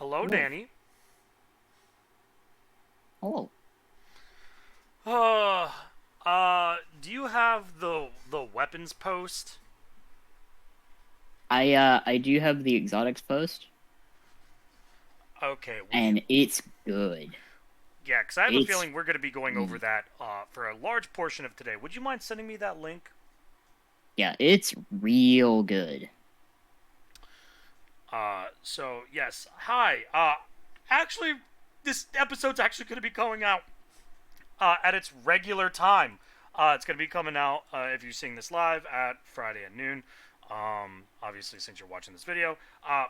Hello, Hello. Danny. Hello. Uh, do you have the weapons post? I do have the exotics post, Okay, and it's good. yeah, because I have a It's feeling we're going to be going over that for a large portion of today. Would you mind sending me that link? yeah, it's real good. So yes, hi. Actually, this episode's actually going to be going out at its regular time. It's going to be coming out if you're seeing this live at Friday at noon. Obviously, since you're watching this video,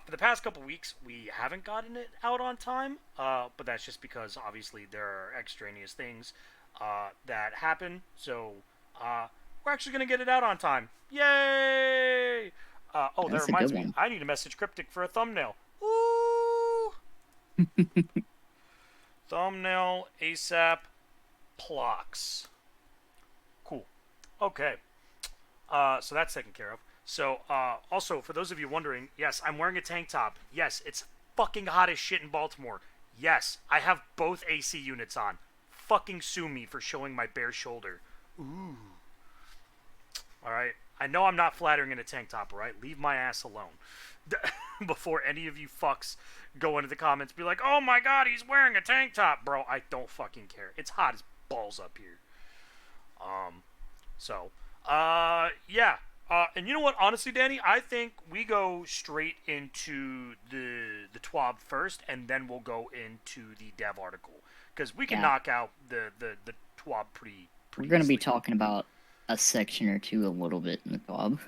for the past couple weeks, we haven't gotten it out on time. But that's just because obviously there are extraneous things that happen. So we're actually going to get it out on time. Yay! Oh, that That's a good reminds me. one. I need a message cryptic for a thumbnail. Ooh! Thumbnail ASAP. Plox. Cool. Okay. So that's taken care of. So, also, for those of you wondering, yes, I'm wearing a tank top. Yes, it's fucking hot as shit in Baltimore. Yes, I have both AC units on. Fucking sue me for showing my bare shoulder. Ooh. Alright? I know I'm not flattering in a tank top, alright? Leave my ass alone. Before any of you fucks go into the comments be like, oh my god, he's wearing a tank top. Bro, I don't fucking care. It's hot as balls up here. So, yeah. And you know what? Honestly, Danny, I think we go straight into the TWAB first, and then we'll go into the dev article because we can Yeah, knock out the TWAB we're pretty gonna be easily. talking about a section or two a little bit in the club.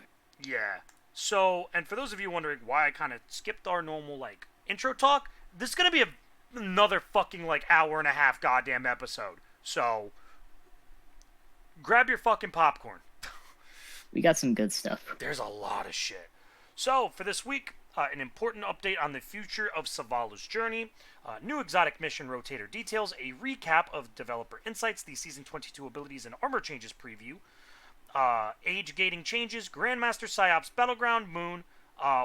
Yeah. So, and for those of you wondering why I kind of skipped our normal like intro talk, this is gonna be another fucking like hour and a half goddamn episode. So, grab your fucking popcorn. We got some good stuff. There's a lot of shit. So, for this week, an important update on the future of Savala's journey, new exotic mission rotator details, a recap of developer insights, the Season 22 abilities and armor changes preview, age gating changes, Grandmaster Psyops Battleground Moon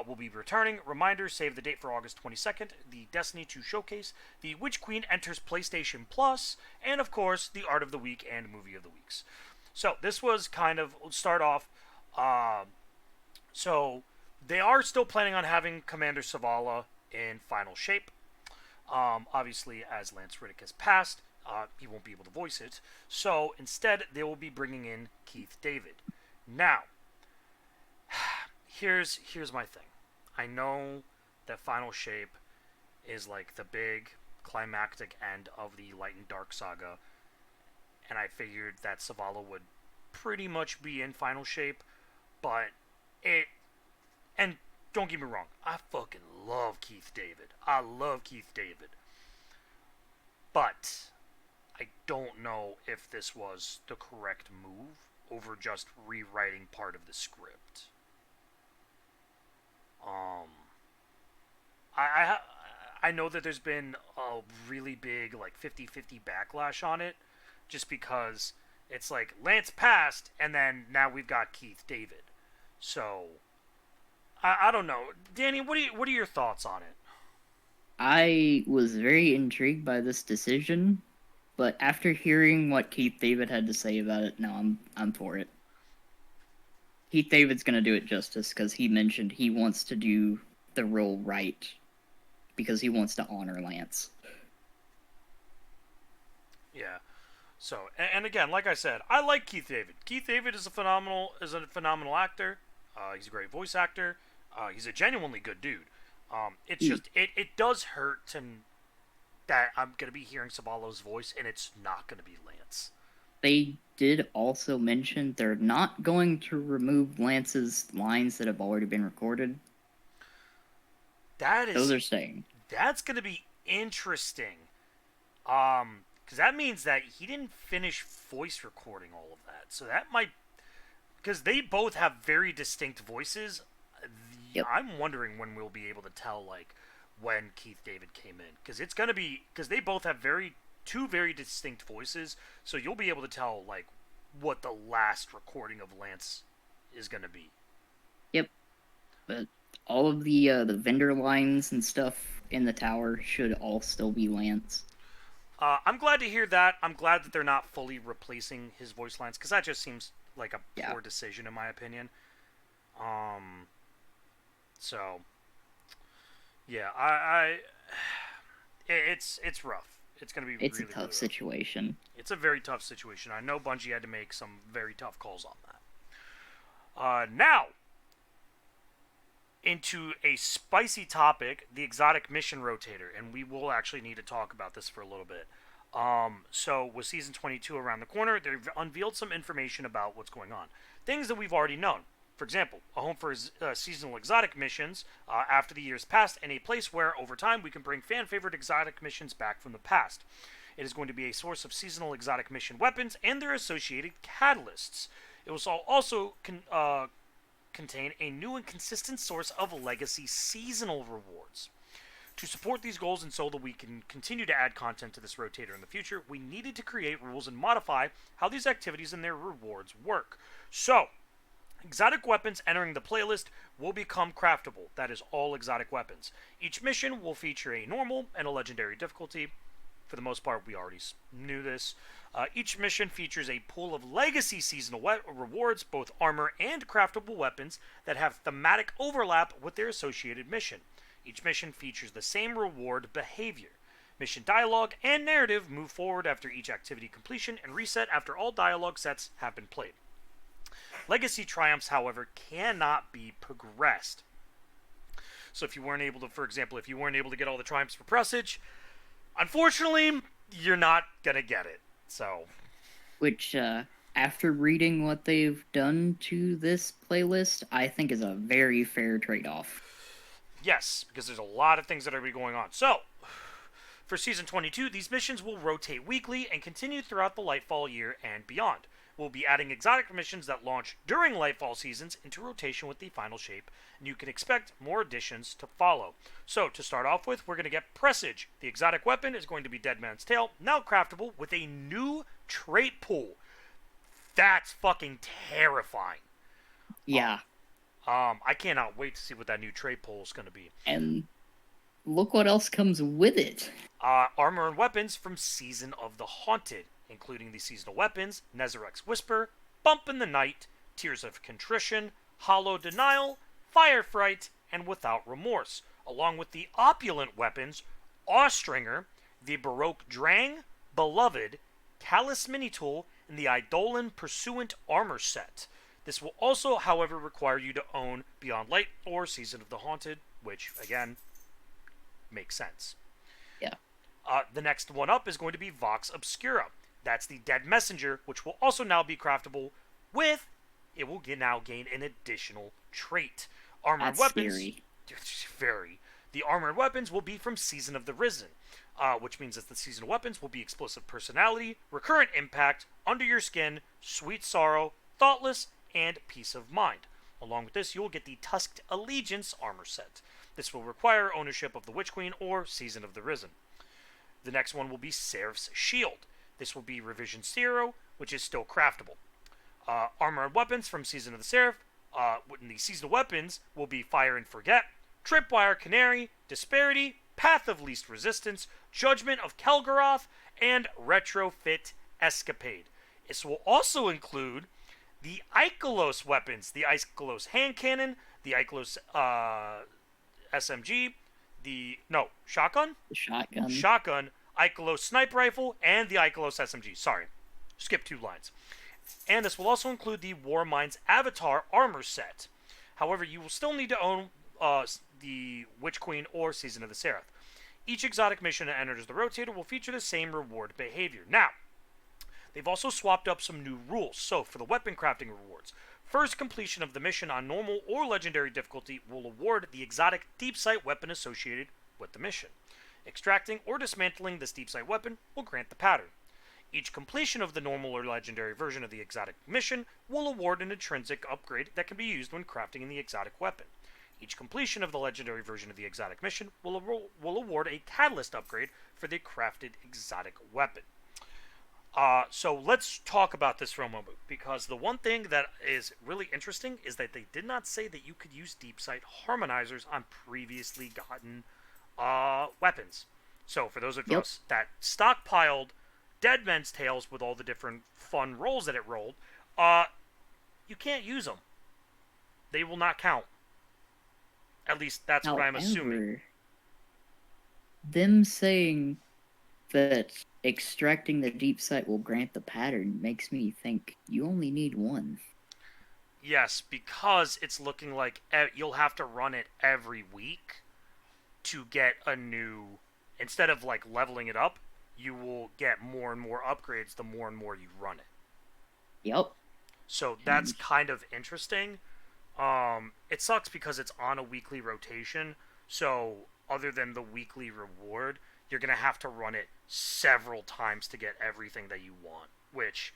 will be returning. Reminder, save the date for August 22nd, the Destiny 2 showcase, the Witch Queen enters PlayStation Plus, and of course, the Art of the Week and Movie of the Weeks. So, this was kind of, start off, uh, so they are still planning on having Commander Savala in final shape. Obviously, as Lance Riddick has passed, he won't be able to voice it. So instead, they will be bringing in Keith David. Now, here's my thing. I know that final shape is like the big climactic end of the Light and Dark saga, and I figured that Savala would pretty much be in final shape, but it and don't get me wrong, I fucking love Keith David. I love Keith David. But I don't know if this was the correct move over just rewriting part of the script. Um, I I know that there's been a really big like 50-50 backlash on it just because it's like Lance passed and then now we've got Keith David. So I don't know. Danny, what are your thoughts on it? I was very intrigued by this decision, but after hearing what Keith David had to say about it, no, I'm for it. Keith David's gonna do it justice because he mentioned he wants to do the role right because he wants to honor Lance. Yeah. So, and again, like I said, I like Keith David. Keith David is a phenomenal actor. He's a great voice actor. He's a genuinely good dude. It's He, just it does hurt to that I'm gonna be hearing Sabalo's voice and it's not gonna be Lance. they did also mention they're not going to remove Lance's lines that have already been recorded. That Those is are staying. that's gonna be interesting. Because that means that he didn't finish voice recording all of that. So that might because they both have very distinct voices. Yep. I'm wondering when we'll be able to tell like when Keith David came in because it's gonna be because they both have two very distinct voices, so you'll be able to tell like what the last recording of Lance is gonna be. Yep. But all of the vendor lines and stuff in the tower should all still be Lance. I'm glad to hear that. I'm glad that they're not fully replacing his voice lines, because that just seems like a Yeah. poor decision in my opinion. Um, so yeah, it's rough. It's gonna be It's a really tough really rough. situation. It's a very tough situation. I know Bungie had to make some very tough calls on that. Now into a spicy topic, the exotic mission rotator, and we will actually need to talk about this for a little bit. So with season 22 around the corner, they've unveiled some information about what's going on. Things that we've already known. For example, a home for seasonal exotic missions after the years past, and a place where, over time, we can bring fan-favorite exotic missions back from the past. It is going to be a source of seasonal exotic mission weapons and their associated catalysts. It will also contain a new and consistent source of legacy seasonal rewards. To support these goals and so that we can continue to add content to this rotator in the future, we needed to create rules and modify how these activities and their rewards work. So, exotic weapons entering the playlist will become craftable. That is all exotic weapons. Each mission will feature a normal and a legendary difficulty. For the most part, we already knew this. Each mission features a pool of legacy seasonal rewards, both armor and craftable weapons, that have thematic overlap with their associated mission. Each mission features the same reward behavior. Mission dialogue and narrative move forward after each activity completion and reset after all dialogue sets have been played. Legacy triumphs, however, cannot be progressed. So if you weren't able to, for example, if you weren't able to get all the triumphs for Presage, unfortunately, you're not going to get it. So, Which, after reading what they've done to this playlist, I think is a very fair trade-off. yes, because there's a lot of things that are going to be going on. So, for Season 22, these missions will rotate weekly and continue throughout the Lightfall year and beyond. We'll be adding exotic missions that launch during Lightfall seasons into rotation with the final shape, and you can expect more additions to follow. So, to start off with, we're going to get Presage. The exotic weapon is going to be Dead Man's Tail, now craftable with a new trait pool. That's fucking terrifying. Yeah. I cannot wait to see what that new trait pool is going to be. And look what else comes with it. Armor and weapons from Season of the Haunted, including the seasonal weapons, Nezarek's Whisper, Bump in the Night, Tears of Contrition, Hollow Denial, Fire Fright, and Without Remorse, along with the opulent weapons, Awstringer, the Baroque Drang, Beloved, Callous Mini-Tool, and the Eidolon Pursuant Armor Set. This will also, however, require you to own Beyond Light or Season of the Haunted, which, again, makes sense. Yeah. The next one up is going to be Vox Obscura. That's the Dead Messenger, which will also now be craftable with, it will now gain an additional trait. Armor That's and weapons. scary. Very. The armor and weapons will be from Season of the Risen, which means that the seasonal weapons will be Explosive Personality, Recurrent Impact, Under Your Skin, Sweet Sorrow, Thoughtless, and Peace of Mind. Along with this, you will get the Tusked Allegiance armor set. This will require ownership of the Witch Queen or Season of the Risen. The next one will be Seraph's Shield. This will be Revision 0, which is still craftable. Armor and weapons from Season of the Seraph. The seasonal weapons will be Fire and Forget, Tripwire Canary, Disparity, Path of Least Resistance, Judgment of Kelgaroth, and Retrofit Escapade. This will also include the Ikelos weapons, the Ikelos Hand Cannon, the Ikelos SMG, shotgun? Shotgun. Shotgun, Ikelos Sniper Rifle, and the Ikelos SMG. Sorry, skip 2 lines. And this will also include the Warmind's Avatar armor set. However, you will still need to own the Witch Queen or Season of the Seraph. Each exotic mission that enters the rotator will feature the same reward behavior. Now, they've also swapped up some new rules. So, for the weapon crafting rewards, first completion of the mission on normal or legendary difficulty will award the exotic deep sight weapon associated with the mission. Extracting or dismantling this deep sight weapon will grant the pattern. Each completion of the normal or legendary version of the exotic mission will award an intrinsic upgrade that can be used when crafting the exotic weapon. Each completion of the legendary version of the exotic mission will award a catalyst upgrade for the crafted exotic weapon. So let's talk about this for a moment, because the one thing that is really interesting is that they did not say that you could use deep sight harmonizers on previously gotten weapons. So for those of Yep. us that stockpiled Dead Men's Tales with all the different fun rolls that it rolled, uh, you can't use them. They will not count. At least that's what I'm assuming. However, them saying that extracting the deep sight will grant the pattern makes me think you only need one. Yes, because it's looking like you'll have to run it every week to get a new. Instead of like leveling it up, you will get more and more upgrades the more and more you run it. Yep. So that's And kind of interesting. It sucks because it's on a weekly rotation. So other than the weekly reward, you're gonna have to run it several times to get everything that you want. Which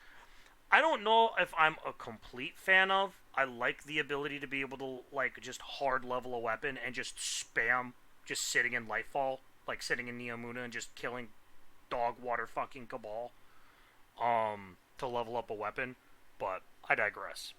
I don't know if I'm a complete fan of. I like the ability to be able to like just hard level a weapon and just spam just sitting in Lightfall, like sitting in Neomuna and just killing dog water fucking Cabal to level up a weapon, but I digress.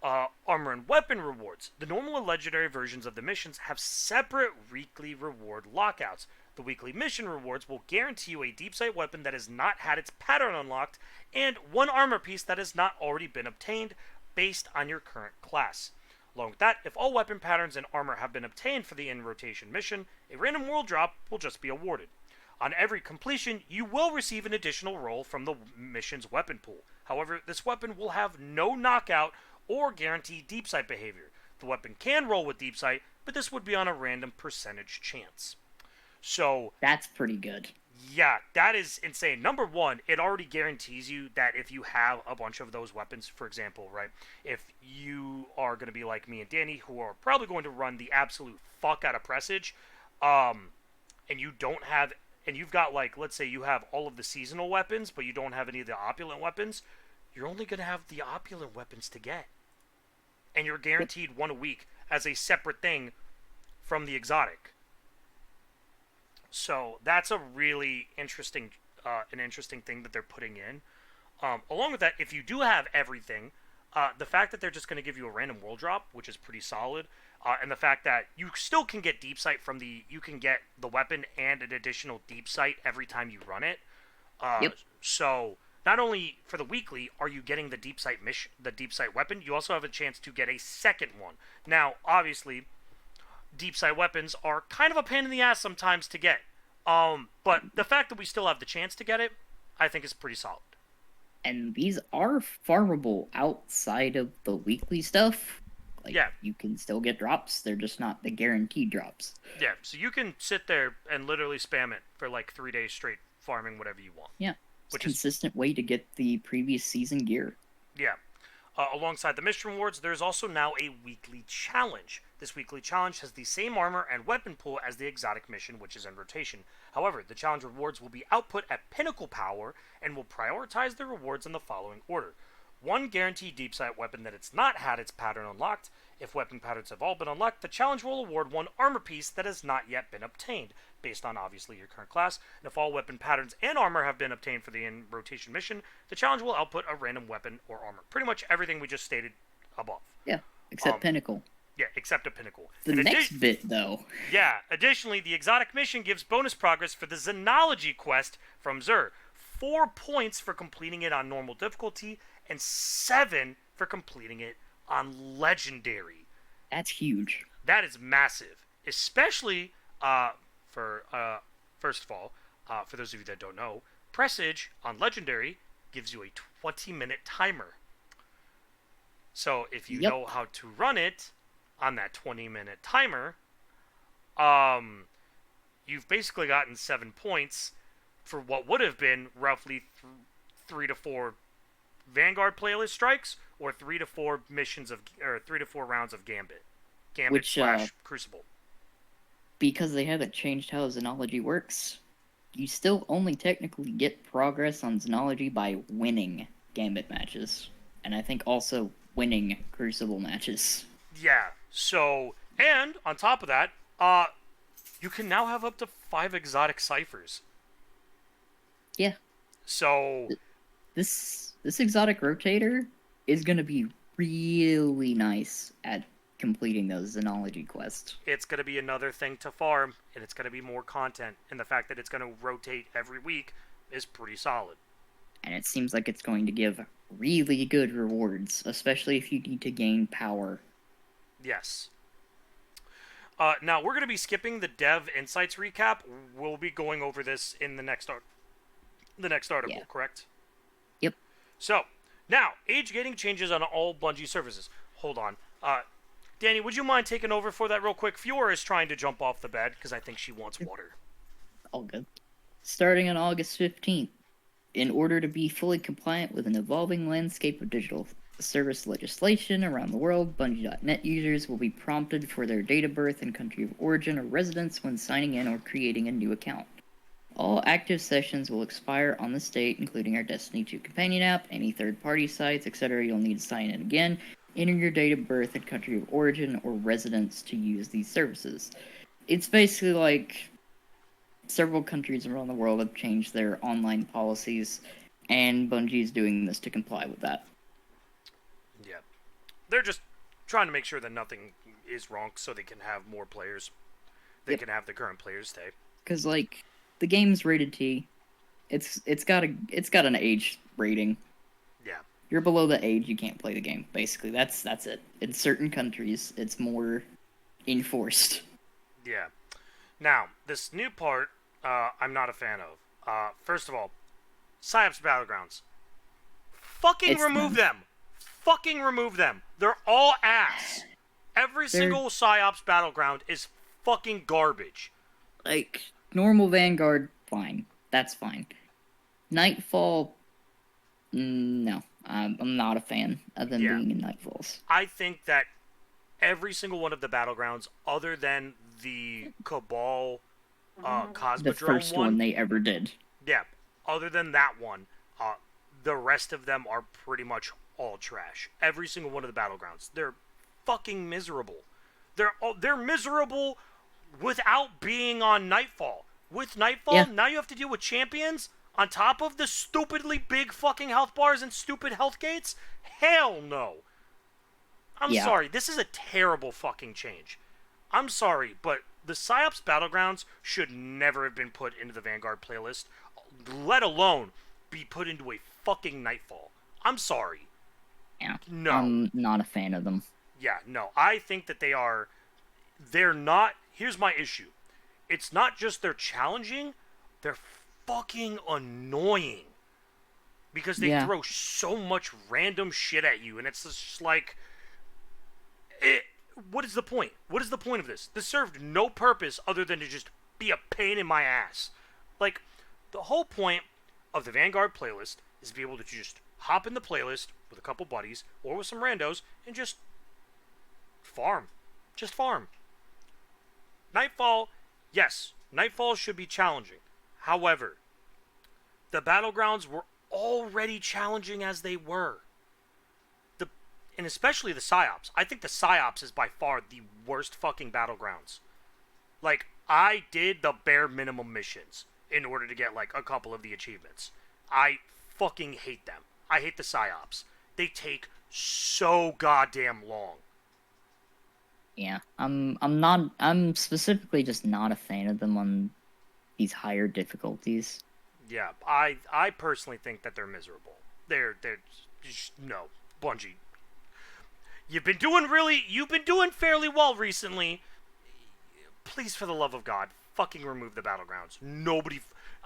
Armor and weapon rewards. The normal and legendary versions of the missions have separate weekly reward lockouts. The weekly mission rewards will guarantee you a deep sight weapon that has not had its pattern unlocked and one armor piece that has not already been obtained based on your current class. Along with that, if all weapon patterns and armor have been obtained for the in rotation mission, a random world drop will just be awarded. On every completion, you will receive an additional roll from the mission's weapon pool. However, this weapon will have no knockout or guarantee deep sight behavior. The weapon can roll with deep sight, but this would be on a random percentage chance. So, that's pretty good. yeah, that is insane. Number one, it already guarantees you that if you have a bunch of those weapons, for example, right, if you are going to be like me and Danny, who are probably going to run the absolute fuck out of Presage, and you don't have, and you've got like, let's say you have all of the seasonal weapons, but you don't have any of the opulent weapons, you're only going to have the opulent weapons to get. And you're Yep. guaranteed one a week as a separate thing from the exotic. So that's a really interesting, an interesting thing that they're putting in. Along with that, if you do have everything, the fact that they're just going to give you a random world drop, which is pretty solid, and the fact that you still can get deep sight from you can get the weapon and an additional deep sight every time you run it. Yep. So not only for the weekly are you getting the deep sight mission, the deep sight weapon, you also have a chance to get a second one. Now, obviously, deep sight weapons are kind of a pain in the ass sometimes to get. But the fact that we still have the chance to get it, I think is pretty solid. And these are farmable outside of the weekly stuff. Like, Yeah, you can still get drops, they're just not the guaranteed drops. yeah. So you can sit there and literally spam it for like 3 days straight, farming whatever you want, Yeah. It's a which is consistent way to get the previous season gear. yeah. Alongside the mission rewards, there's also now a weekly challenge. This weekly challenge has the same armor and weapon pool as the exotic mission, which is in rotation. However, the challenge rewards will be output at pinnacle power and will prioritize the rewards in the following order. One guaranteed deep sight weapon that it's not had its pattern unlocked. If weapon patterns have all been unlocked, the challenge will award one armor piece that has not yet been obtained, based on obviously your current class. And if all weapon patterns and armor have been obtained for the in rotation mission, the challenge will output a random weapon or armor. Pretty much everything we just stated above. Yeah. Except Um, Pinnacle. Yeah, except a pinnacle. The next bit, though. Yeah, additionally, the exotic mission gives bonus progress for the Xenology quest from Zur. 4 points for completing it on normal difficulty, and 7 for completing it on legendary. That's huge. That is massive, especially for first of all, for those of you that don't know, Presage on legendary gives you a 20-minute timer. So if you Yep. know how to run it on that 20-minute timer, you've basically gotten 7 points for what would have been roughly 3 to 4 Vanguard playlist strikes or 3 to 4 missions of or 3 to 4 rounds of Gambit Which, slash Crucible. Because they haven't changed how Xenology works, you still only technically get progress on Xenology by winning Gambit matches. And I think also winning Crucible matches. Yeah. So, and on top of that, you can now have up to 5 exotic ciphers. Yeah. So, This exotic rotator is gonna be really nice at completing those Xenology quests. It's going to be another thing to farm, and it's going to be more content. And the fact that it's going to rotate every week is pretty solid. And it seems like it's going to give really good rewards, especially if you need to gain power. Yes. Now, we're going to be skipping the Dev Insights recap. We'll be going over this in the next article, Yeah. correct? Yep. So, now, age gating changes on all Bungie services. Hold on. Danny, would you mind taking over for that real quick? Fiora is trying to jump off the bed because I think she wants water. All good. Starting on August 15th, in order to be fully compliant with an evolving landscape of digital service legislation around the world, Bungie.net users will be prompted for their date of birth and country of origin or residence when signing in or creating a new account. All active sessions will expire on this date, including our Destiny 2 companion app, any third-party sites, etc. You'll need to sign in again. Enter your date of birth and country of origin or residence to use these services. It's basically like several countries around the world have changed their online policies, and Bungie's doing this to comply with that. Yeah. They're just trying to make sure that nothing is wrong so they can have more players. They can have the current players stay. Because, like, the game's rated T. It's got an age rating. Yeah. You're below the age, you can't play the game. Basically, that's it. In certain countries, it's more enforced. Yeah. Now, this new part, I'm not a fan of. First of all, PsyOps Battlegrounds. Fucking remove them. Fucking remove them. They're all ass. Every single PsyOps Battleground is fucking garbage. Like, normal Vanguard, fine. That's fine. Nightfall, no. I'm not a fan of them being in Nightfalls. I think that every single one of the Battlegrounds, other than the Cabal Cosmodrome the first one they ever did. Yeah, other than that one, the rest of them are pretty much all trash. Every single one of the Battlegrounds. They're fucking miserable. They're miserable without being on Nightfall. With Nightfall, now you have to deal with champions on top of the stupidly big fucking health bars and stupid health gates? Hell no. I'm sorry. This is a terrible fucking change. I'm sorry, but the PsyOps Battlegrounds should never have been put into the Vanguard playlist, let alone be put into a fucking Nightfall. I'm sorry. Yeah. No. I'm not a fan of them. Yeah, no. I think that they're not. Here's my issue. It's not just they're challenging, they're fucking annoying. Because they throw so much random shit at you, and it's just like, what is the point? What is the point of this? This served no purpose other than to just be a pain in my ass. Like, the whole point of the Vanguard playlist is to be able to just hop in the playlist with a couple buddies or with some randos and just farm. Just farm. Nightfall, yes, Nightfall should be challenging. However, the Battlegrounds were already challenging as they were. And especially the PsyOps. I think the PsyOps is by far the worst fucking Battlegrounds. Like, I did the bare minimum missions in order to get, like, a couple of the achievements. I fucking hate them. I hate the PsyOps. They take so goddamn long. Yeah, I'm specifically just not a fan of them on these higher difficulties. Yeah, I personally think that they're miserable. They're just, no, Bungie. You've been doing fairly well recently. Please, for the love of God, fucking remove the Battlegrounds.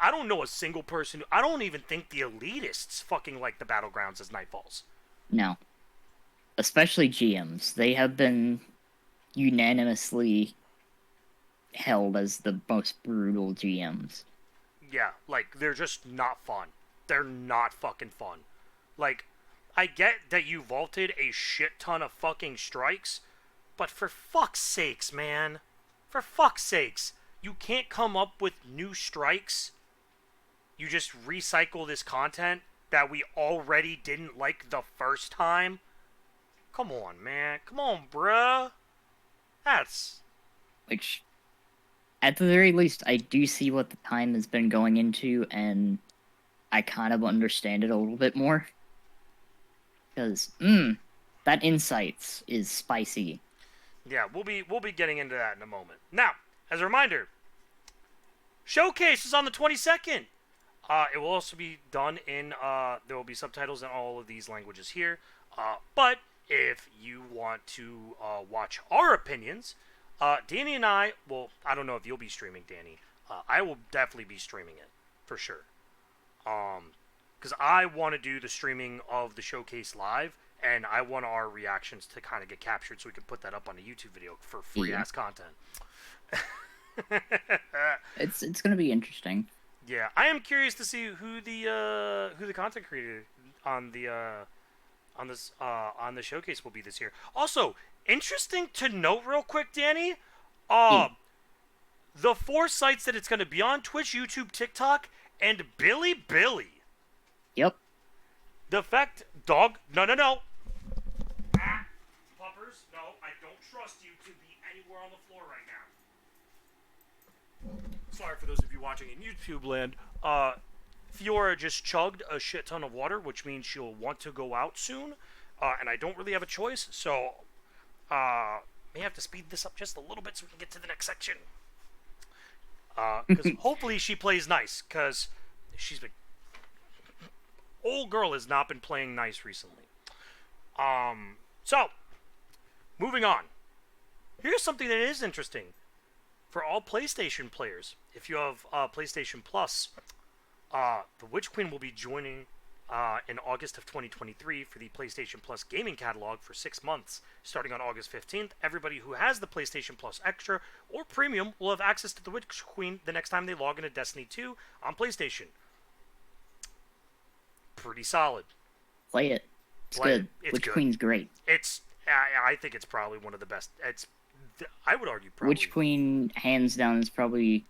I don't know a single person. I don't even think the elitists fucking like the Battlegrounds as Nightfalls. No. Especially GMs. They have been unanimously held as the most brutal GMs. Yeah, like, they're just not fun. They're not fucking fun. Like, I get that you vaulted a shit ton of fucking strikes, but for fuck's sakes, man. For fuck's sakes. You can't come up with new strikes. You just recycle this content that we already didn't like the first time. Come on, man. Come on, bruh. Which, at the very least, I do see what the time has been going into, and I kind of understand it a little bit more. Because, that Insights is spicy. Yeah, we'll be getting into that in a moment. Now, as a reminder, Showcase is on the 22nd. It will also be done in, there will be subtitles in all of these languages here. But if you want to watch our opinions, Danny and I, well, I don't know if you'll be streaming, Danny. I will definitely be streaming it, for sure. Because I want to do the streaming of the showcase live, and I want our reactions to kind of get captured so we can put that up on a YouTube video for free Yeah. ass content. It's gonna be interesting. Yeah, I am curious to see who the content creator on the on the showcase will be this year. Also, interesting to note real quick, Danny. Yeah. The 4 sites that it's going to be on: Twitch, YouTube, TikTok, and Billy. Yep. The fact, dog, no. Puppers, no, I don't trust you to be anywhere on the floor right now. Sorry for those of you watching in YouTube land. Fiora just chugged a shit ton of water, which means she'll want to go out soon. And I don't really have a choice, so may have to speed this up just a little bit so we can get to the next section. Because hopefully she plays nice, because she's been... Old girl has not been playing nice recently. So, moving on. Here's something that is interesting. For all PlayStation players, if you have PlayStation Plus, the Witch Queen will be joining in August of 2023 for the PlayStation Plus gaming catalog for 6 months. Starting on August 15th, everybody who has the PlayStation Plus Extra or Premium will have access to the Witch Queen the next time they log into Destiny 2 on PlayStation. Pretty solid. Play it. It's Play good. it. It's Witch good. Queen's great. I think it's probably one of the best. I would argue probably. Witch Queen, hands down, is probably...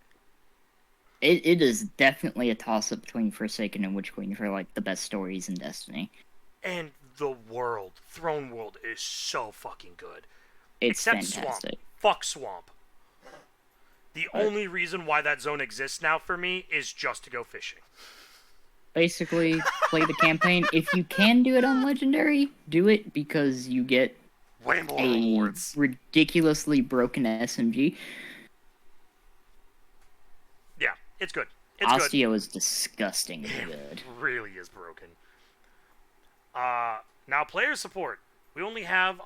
It is definitely a toss-up between Forsaken and Witch Queen for, like, the best stories in Destiny. And the world, Throne World, is so fucking good. It's Except fantastic. Swamp. Fuck Swamp. The only reason why that zone exists now for me is just to go fishing. Basically, play the campaign. If you can do it on Legendary, do it, because you get Way more a rewards. ridiculously broken SMG. Yeah, it's good. It's good. Osteo is disgustingly good. Really is broken. Now player support. We only have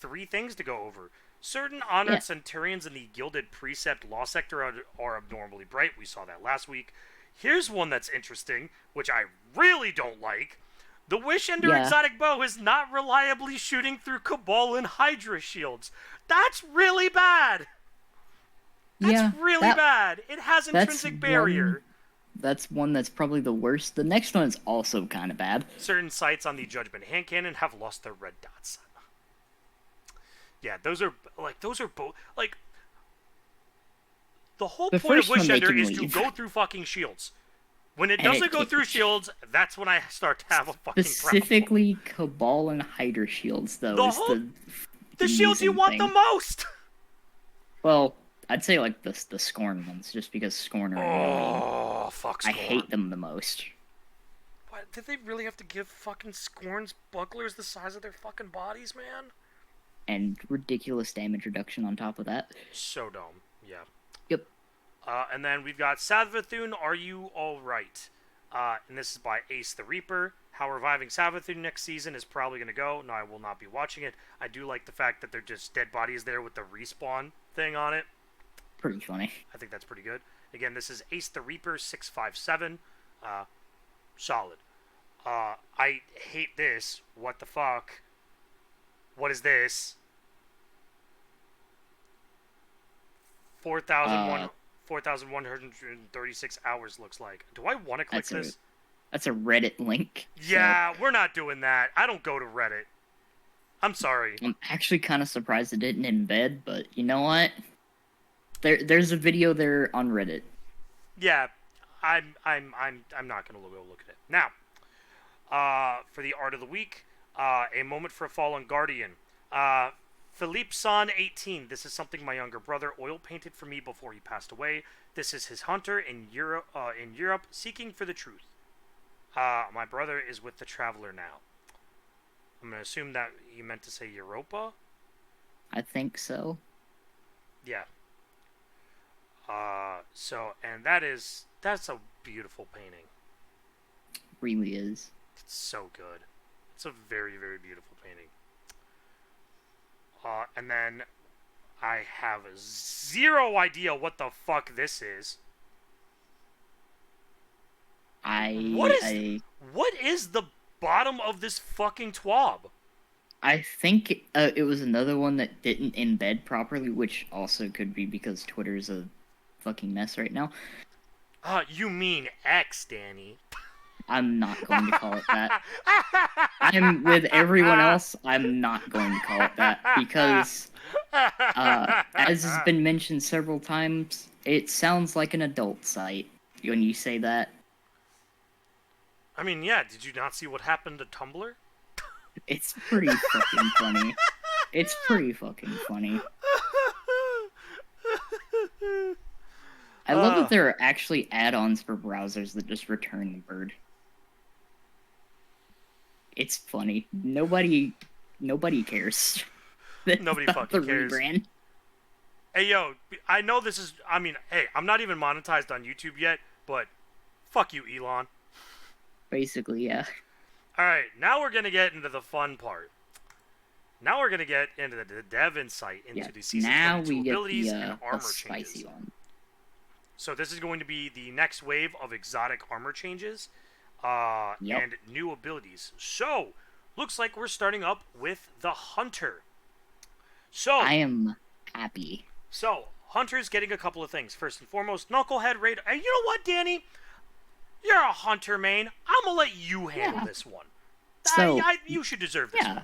3 things to go over. Certain honored Centurions in the Gilded Precept Law Sector are abnormally bright. We saw that last week. Here's one that's interesting, which I really don't like. The Wish Ender Exotic Bow is not reliably shooting through Cabal and Hydra shields. That's really bad. That's really bad. It has intrinsic barrier. That's one that's probably the worst. The next one is also kind of bad. Certain sites on the Judgment Hand Cannon have lost their red dots. Yeah, those are both, like, the whole point of Wish Ender is to go through fucking shields. When it doesn't go through shields, that's when I start to have a fucking specifically problem. Cabal and Hydra shields, though, the shields you want the most! Well, I'd say, like, the Scorn ones, just because Scorn are annoying. Fuck Scorn. I hate them the most. What, did they really have to give fucking Scorn's bucklers the size of their fucking bodies, man? And ridiculous damage reduction on top of that. So dumb, yeah. Yep. And then we've got Savathun, Are You Alright? And this is by Ace the Reaper. How reviving Savathun next season is probably going to go. No, I will not be watching it. I do like the fact that they're just dead bodies there with the respawn thing on it. Pretty funny. I think that's pretty good. Again, this is Ace the Reaper 657. Solid. I hate this. What the fuck? What is this? 4,136 hours looks like. Do I want to click this? That's a Reddit link. Yeah, we're not doing that. I don't go to Reddit. I'm sorry. I'm actually kind of surprised it didn't embed, but you know what? There's a video there on Reddit. Yeah, I'm not gonna go look at it now. For the art of the week, a moment for a fallen guardian. Philippe San 18. This is something my younger brother oil painted for me before he passed away. This is his hunter in Europe seeking for the truth. My brother is with the Traveler now. I'm gonna assume that he meant to say Europa. I think so. Yeah. And that's a beautiful painting. Really is. It's so good. It's a very, very beautiful painting. And then I have zero idea what the fuck this is. What I is I what is the bottom of this fucking twab? I think it was another one that didn't embed properly, which also could be because Twitter's a fucking mess right now. You mean X, Danny? I'm not going to call it that. I'm with everyone else. I'm not going to call it that because, as has been mentioned several times, it sounds like an adult site when you say that. I mean, yeah. Did you not see what happened to Tumblr? It's pretty fucking funny. It's pretty fucking funny. I love that there are actually add-ons for browsers that just return the bird. It's funny. Nobody cares. Nobody fucking cares. Rebrand. Hey, yo, I know this is. I mean, hey, I'm not even monetized on YouTube yet, but fuck you, Elon. Basically, yeah. All right, now we're gonna get into the fun part. Now we're gonna get into the dev insight into the season 22 abilities and armor changes. One. So this is going to be the next wave of exotic armor changes and new abilities. So looks like we're starting up with the Hunter. So I am happy. So Hunter's getting a couple of things. First and foremost, Knucklehead Raid. And you know what, Danny? You're a Hunter main. I'm gonna let you handle this one. So you should deserve this one.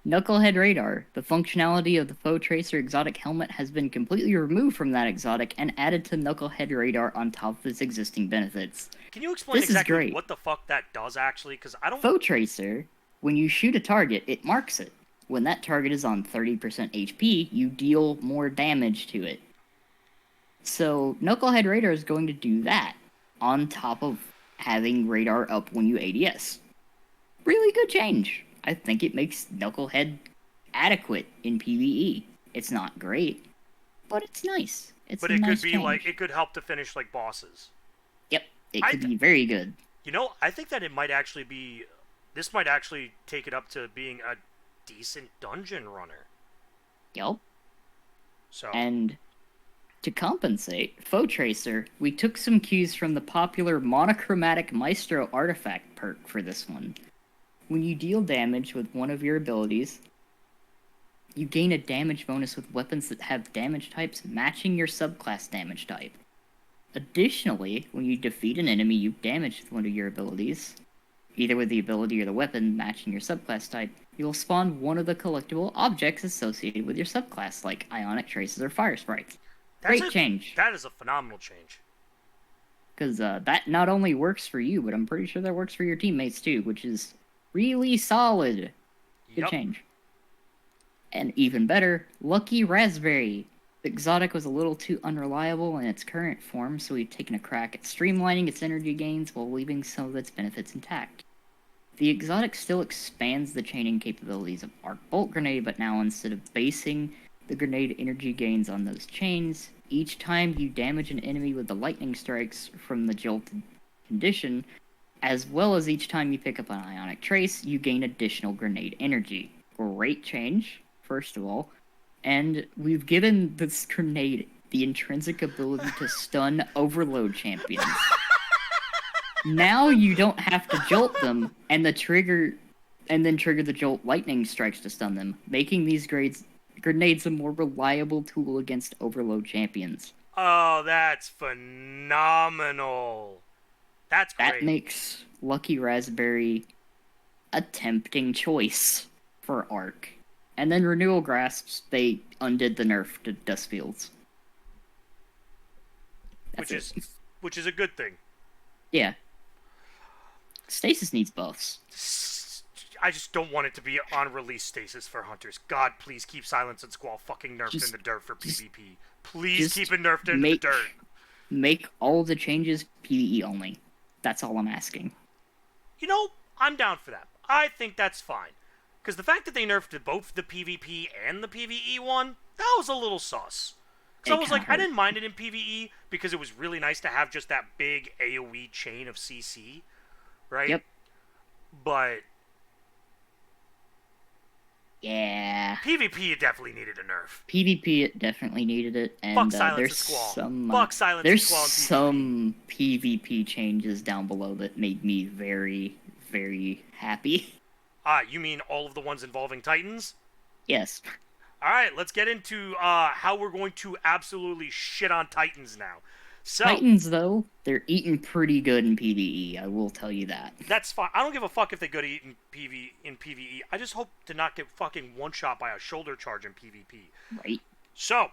Knucklehead Radar. The functionality of the Foe Tracer exotic helmet has been completely removed from that exotic and added to Knucklehead Radar on top of its existing benefits. Can you explain exactly what the fuck that does, actually? Because I don't... Foe Tracer, when you shoot a target, it marks it. When that target is on 30% HP, you deal more damage to it. So, Knucklehead Radar is going to do that, on top of having Radar up when you ADS. Really good change. I think it makes Knucklehead adequate in PvE. It's not great, but it's nice. But it could be like, it could help to finish like bosses. Yep, it could be very good. You know, I think that it might actually be, this might actually take it up to being a decent dungeon runner. Yep. So. And to compensate, Foe Tracer, we took some cues from the popular monochromatic Maestro artifact perk for this one. When you deal damage with one of your abilities, you gain a damage bonus with weapons that have damage types matching your subclass damage type. Additionally, when you defeat an enemy you've damaged with one of your abilities, either with the ability or the weapon matching your subclass type, you'll spawn one of the collectible objects associated with your subclass, like ionic traces or fire sprites. Great change. That is a phenomenal change. Because that not only works for you, but I'm pretty sure that works for your teammates too, which is really solid. Good change. And even better, Lucky Raspberry. The exotic was a little too unreliable in its current form, so we've taken a crack at streamlining its energy gains while leaving some of its benefits intact. The exotic still expands the chaining capabilities of Arc Bolt Grenade, but now instead of basing the grenade energy gains on those chains, each time you damage an enemy with the lightning strikes from the jolted condition, as well as each time you pick up an ionic trace, you gain additional grenade energy. Great change, first of all. And we've given this grenade the intrinsic ability to stun overload champions. Now you don't have to jolt them and then trigger the jolt lightning strikes to stun them, making these grenades a more reliable tool against overload champions. Oh, that's phenomenal. That's great. That makes Lucky Raspberry a tempting choice for Arc. And then Renewal Grasps, they undid the nerf to Dustfields. Which is a good thing. Yeah. Stasis needs buffs. I just don't want it to be on-release stasis for Hunters. God, please keep Silence and Squall fucking nerfed in the dirt for PvP. Please keep it nerfed in the dirt. Make all the changes PvE only. That's all I'm asking. You know, I'm down for that. I think that's fine. Because the fact that they nerfed both the PvP and the PvE one, that was a little sus. Because I was like, I didn't mind it in PvE because it was really nice to have just that big AoE chain of CC, right? Yep. But yeah, PvP it definitely needed a nerf. PvP it definitely needed it, and Fuck Silence there's and Squall. some Fuck Silence there's and Squall in some PvP changes down below that made me very, very happy. You mean all of the ones involving Titans? Yes. All right, let's get into how we're going to absolutely shit on Titans now. So, Titans, though, they're eating pretty good in PvE, I will tell you that. that's fine. I don't give a fuck if they go to eat in PvE. I just hope to not get fucking one-shot by a shoulder charge in PvP. Right. So,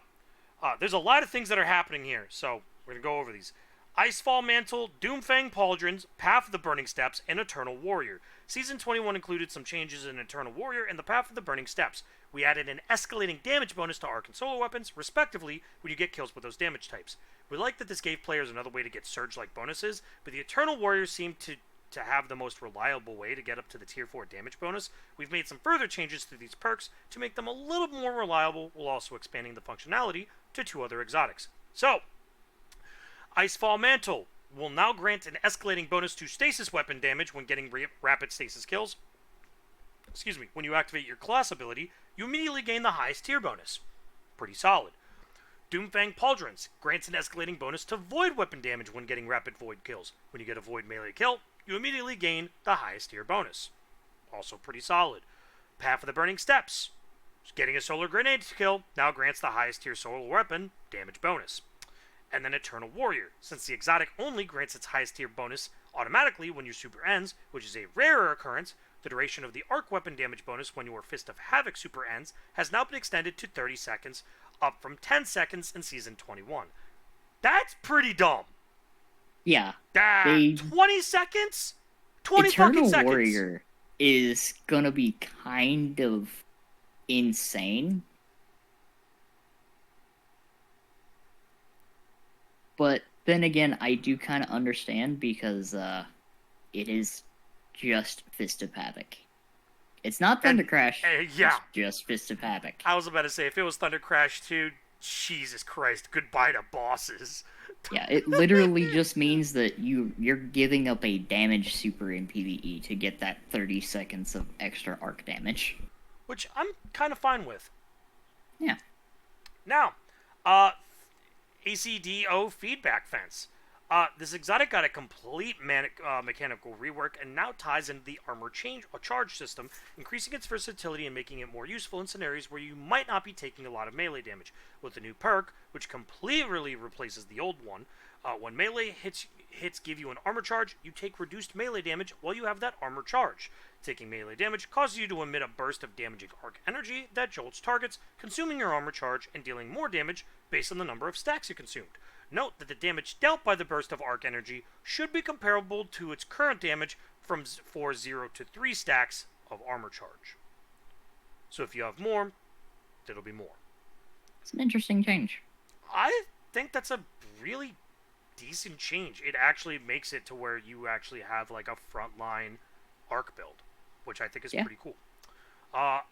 there's a lot of things that are happening here, so we're going to go over these. Icefall Mantle, Doomfang Pauldrons, Path of the Burning Steps, and Eternal Warrior. Season 21 included some changes in Eternal Warrior and the Path of the Burning Steps. We added an escalating damage bonus to arc and solo weapons, respectively, when you get kills with those damage types. We like that this gave players another way to get surge-like bonuses, but the Eternal Warrior seemed to have the most reliable way to get up to the tier 4 damage bonus. We've made some further changes to these perks to make them a little more reliable, while also expanding the functionality to 2 other exotics. So, Icefall Mantle will now grant an escalating bonus to stasis weapon damage when getting rapid stasis kills. Excuse me, when you activate your class ability, you immediately gain the highest tier bonus. Pretty solid. Doomfang Pauldrons grants an escalating bonus to void weapon damage when getting rapid void kills. When you get a void melee kill, you immediately gain the highest tier bonus. Also pretty solid. Path of the Burning Steps. Getting a solar grenade kill now grants the highest tier solar weapon damage bonus. And then Eternal Warrior, since the exotic only grants its highest tier bonus automatically when your super ends, which is a rarer occurrence. The duration of the arc weapon damage bonus when your Fist of Havoc super ends has now been extended to 30 seconds, up from 10 seconds in Season 21. That's pretty dumb. Yeah. 20 seconds? 20 Eternal fucking seconds. Warrior is gonna be kind of insane. But then again, I do kind of understand because it is just Fist of Havoc. It's not Thunder Crash. Yeah. It's just Fist of Havoc. I was about to say, if it was Thunder Crash 2, Jesus Christ, goodbye to bosses. Yeah, it literally just means that you're giving up a damage super in PvE to get that 30 seconds of extra arc damage. Which I'm kind of fine with. Yeah. Now, ACDO feedback fence. This exotic got a complete mechanical rework and now ties into the armor charge system, increasing its versatility and making it more useful in scenarios where you might not be taking a lot of melee damage. With the new perk, which completely replaces the old one, when melee hits give you an armor charge, you take reduced melee damage while you have that armor charge. Taking melee damage causes you to emit a burst of damaging arc energy that jolts targets, consuming your armor charge and dealing more damage based on the number of stacks you consumed. Note that the damage dealt by the burst of arc energy should be comparable to its current damage for 0 to 3 stacks of armor charge. So if you have more, it'll be more. It's an interesting change. I think that's a really decent change. It actually makes it to where you actually have like a frontline arc build, which I think is pretty cool.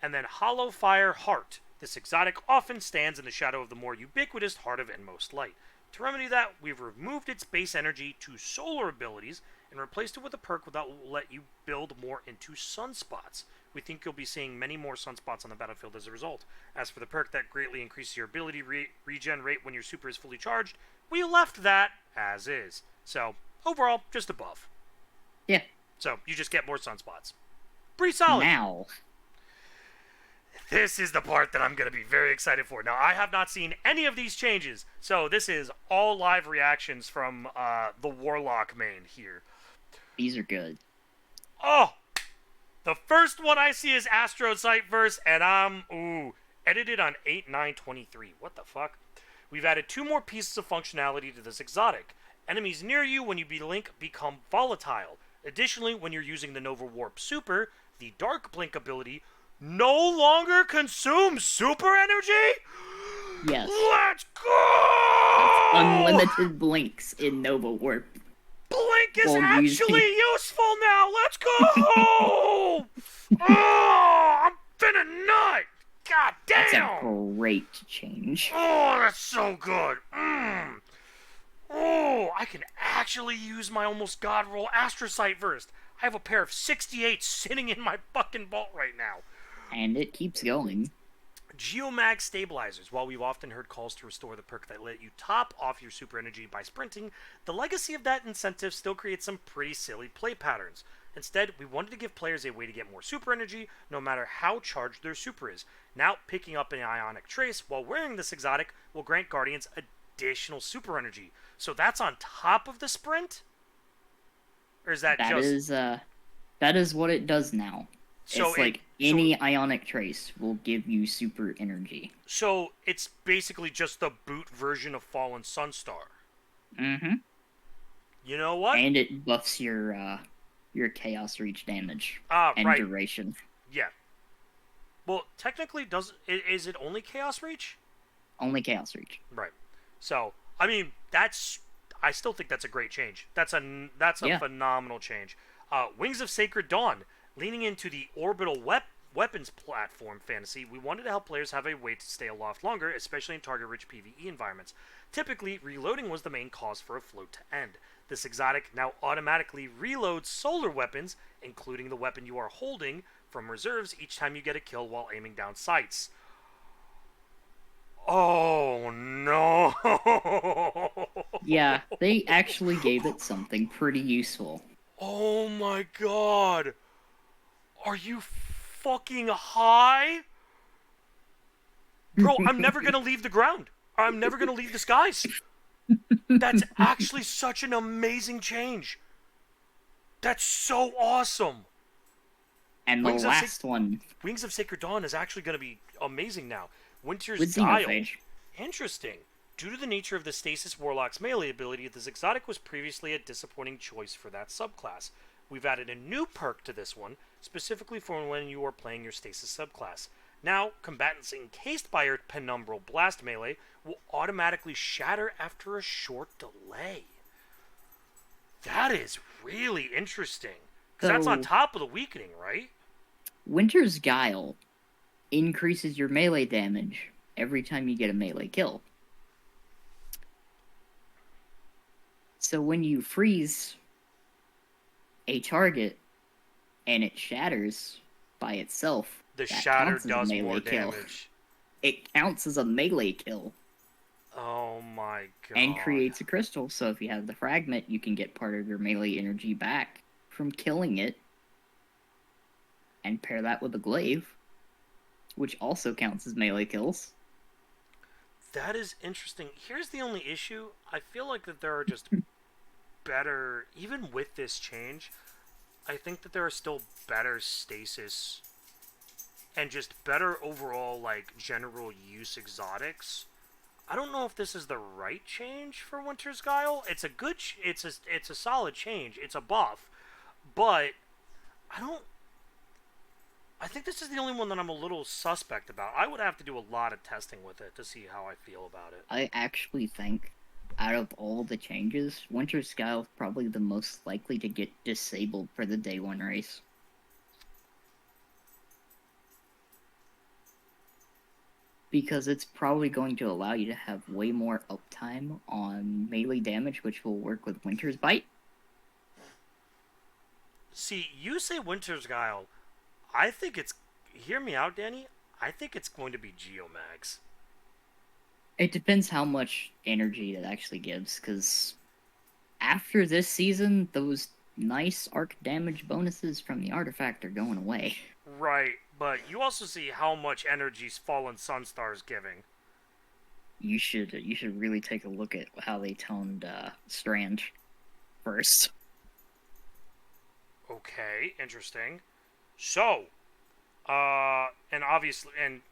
And then Hollow Fire Heart. This exotic often stands in the shadow of the more ubiquitous Heart of Inmost Light. To remedy that, we've removed its base energy to solar abilities and replaced it with a perk that will let you build more into sunspots. We think you'll be seeing many more sunspots on the battlefield as a result. As for the perk that greatly increases your ability regen rate when your super is fully charged, we left that as is. So, overall, just above. Yeah. So, you just get more sunspots. Pretty solid. Now. This is the part that I'm going to be very excited for. Now, I have not seen any of these changes, so this is all live reactions from the Warlock main here. These are good. Oh! The first one I see is Astrocyte verse, and I'm, edited on 8/9/23. What the fuck? We've added 2 more pieces of functionality to this exotic. Enemies near you when you blink become volatile. Additionally, when you're using the Nova Warp Super, the Dark Blink ability no longer consumes super energy? Yes. Let's go! Unlimited blinks in Nova Warp. Blink is actually useful now! Let's go! Oh, I'm finna nut! God That's a damn! great change. Oh, that's so good. Oh, I can actually use my almost god roll Astrocyte first. I have a pair of 68 sitting in my fucking vault right now. And it keeps going. Geomag stabilizers. While we've often heard calls to restore the perk that let you top off your super energy by sprinting, the legacy of that incentive still creates some pretty silly play patterns. Instead, we wanted to give players a way to get more super energy, no matter how charged their super is. Now, picking up an ionic trace while wearing this exotic will grant Guardians additional super energy. So that's on top of the sprint? Or is that That just... is that is what it does now. So It's it... like So any ionic trace will give you super energy. so it's basically just the boot version of Fallen Sunstar. Mm-hmm. You know what? And it buffs your chaos reach damage Ah, and right. duration. Yeah. Well, technically, is it only Chaos Reach? Only chaos reach. Right. So, I mean, that's... I still think that's a great change. That's a Yeah. phenomenal change. Wings of Sacred Dawn. Leaning into the orbital weapons platform fantasy, we wanted to help players have a way to stay aloft longer, especially in target-rich PvE environments. Typically, reloading was the main cause for a float to end. This exotic now automatically reloads solar weapons, including the weapon you are holding, from reserves each time you get a kill while aiming down sights. Oh no! Yeah, they actually gave it something pretty useful. Oh my god! Are you fucking high? Bro, I'm never gonna leave the ground. I'm never gonna leave the skies. That's actually such an amazing change. That's so awesome. And the Wings of last one Wings of Sacred Dawn is actually going to be amazing now. Winter's with Guile. Xenophage. Interesting. Due to the nature of the Stasis Warlock's melee ability, this exotic was previously a disappointing choice for that subclass. We've added a new perk to this one, specifically for when you are playing your Stasis subclass. Now, combatants encased by your Penumbral Blast melee will automatically shatter after a short delay. That is really interesting. Because that's on So, top of the weakening, right? Winter's Guile increases your melee damage every time you get a melee kill. So when you freeze a target and it shatters by itself, The that shatter counts as a does more melee kill. damage. It counts as a melee kill Oh my and god. creates a crystal. So if you have the fragment, you can get part of your melee energy back from killing it and pair that with a glaive, which also counts as melee kills. That is interesting. Here's the only issue. I feel like that there are just better, even with this change, I think that there are still better stasis and just better overall, like, general use exotics. I don't know if this is the right change for Winter's Guile. It's a good, it's a solid change. It's a buff, but I don't. I think this is the only one that I'm a little suspect about. I would have to do a lot of testing with it to see how I feel about it. I actually think out of all the changes, Winter's Guile is probably the most likely to get disabled for the day one race. Because it's probably going to allow you to have way more uptime on melee damage, which will work with Winter's Bite. See, you say Winter's Guile. I think it's. Hear me out, Danny. I think it's going to be Geomags. It depends how much energy it actually gives, because after this season, those nice arc damage bonuses from the artifact are going away. Right, but you also see how much energy Fallen Sunstar's giving. You should really take a look at how they toned Strand first. Okay, interesting. So, and obviously, and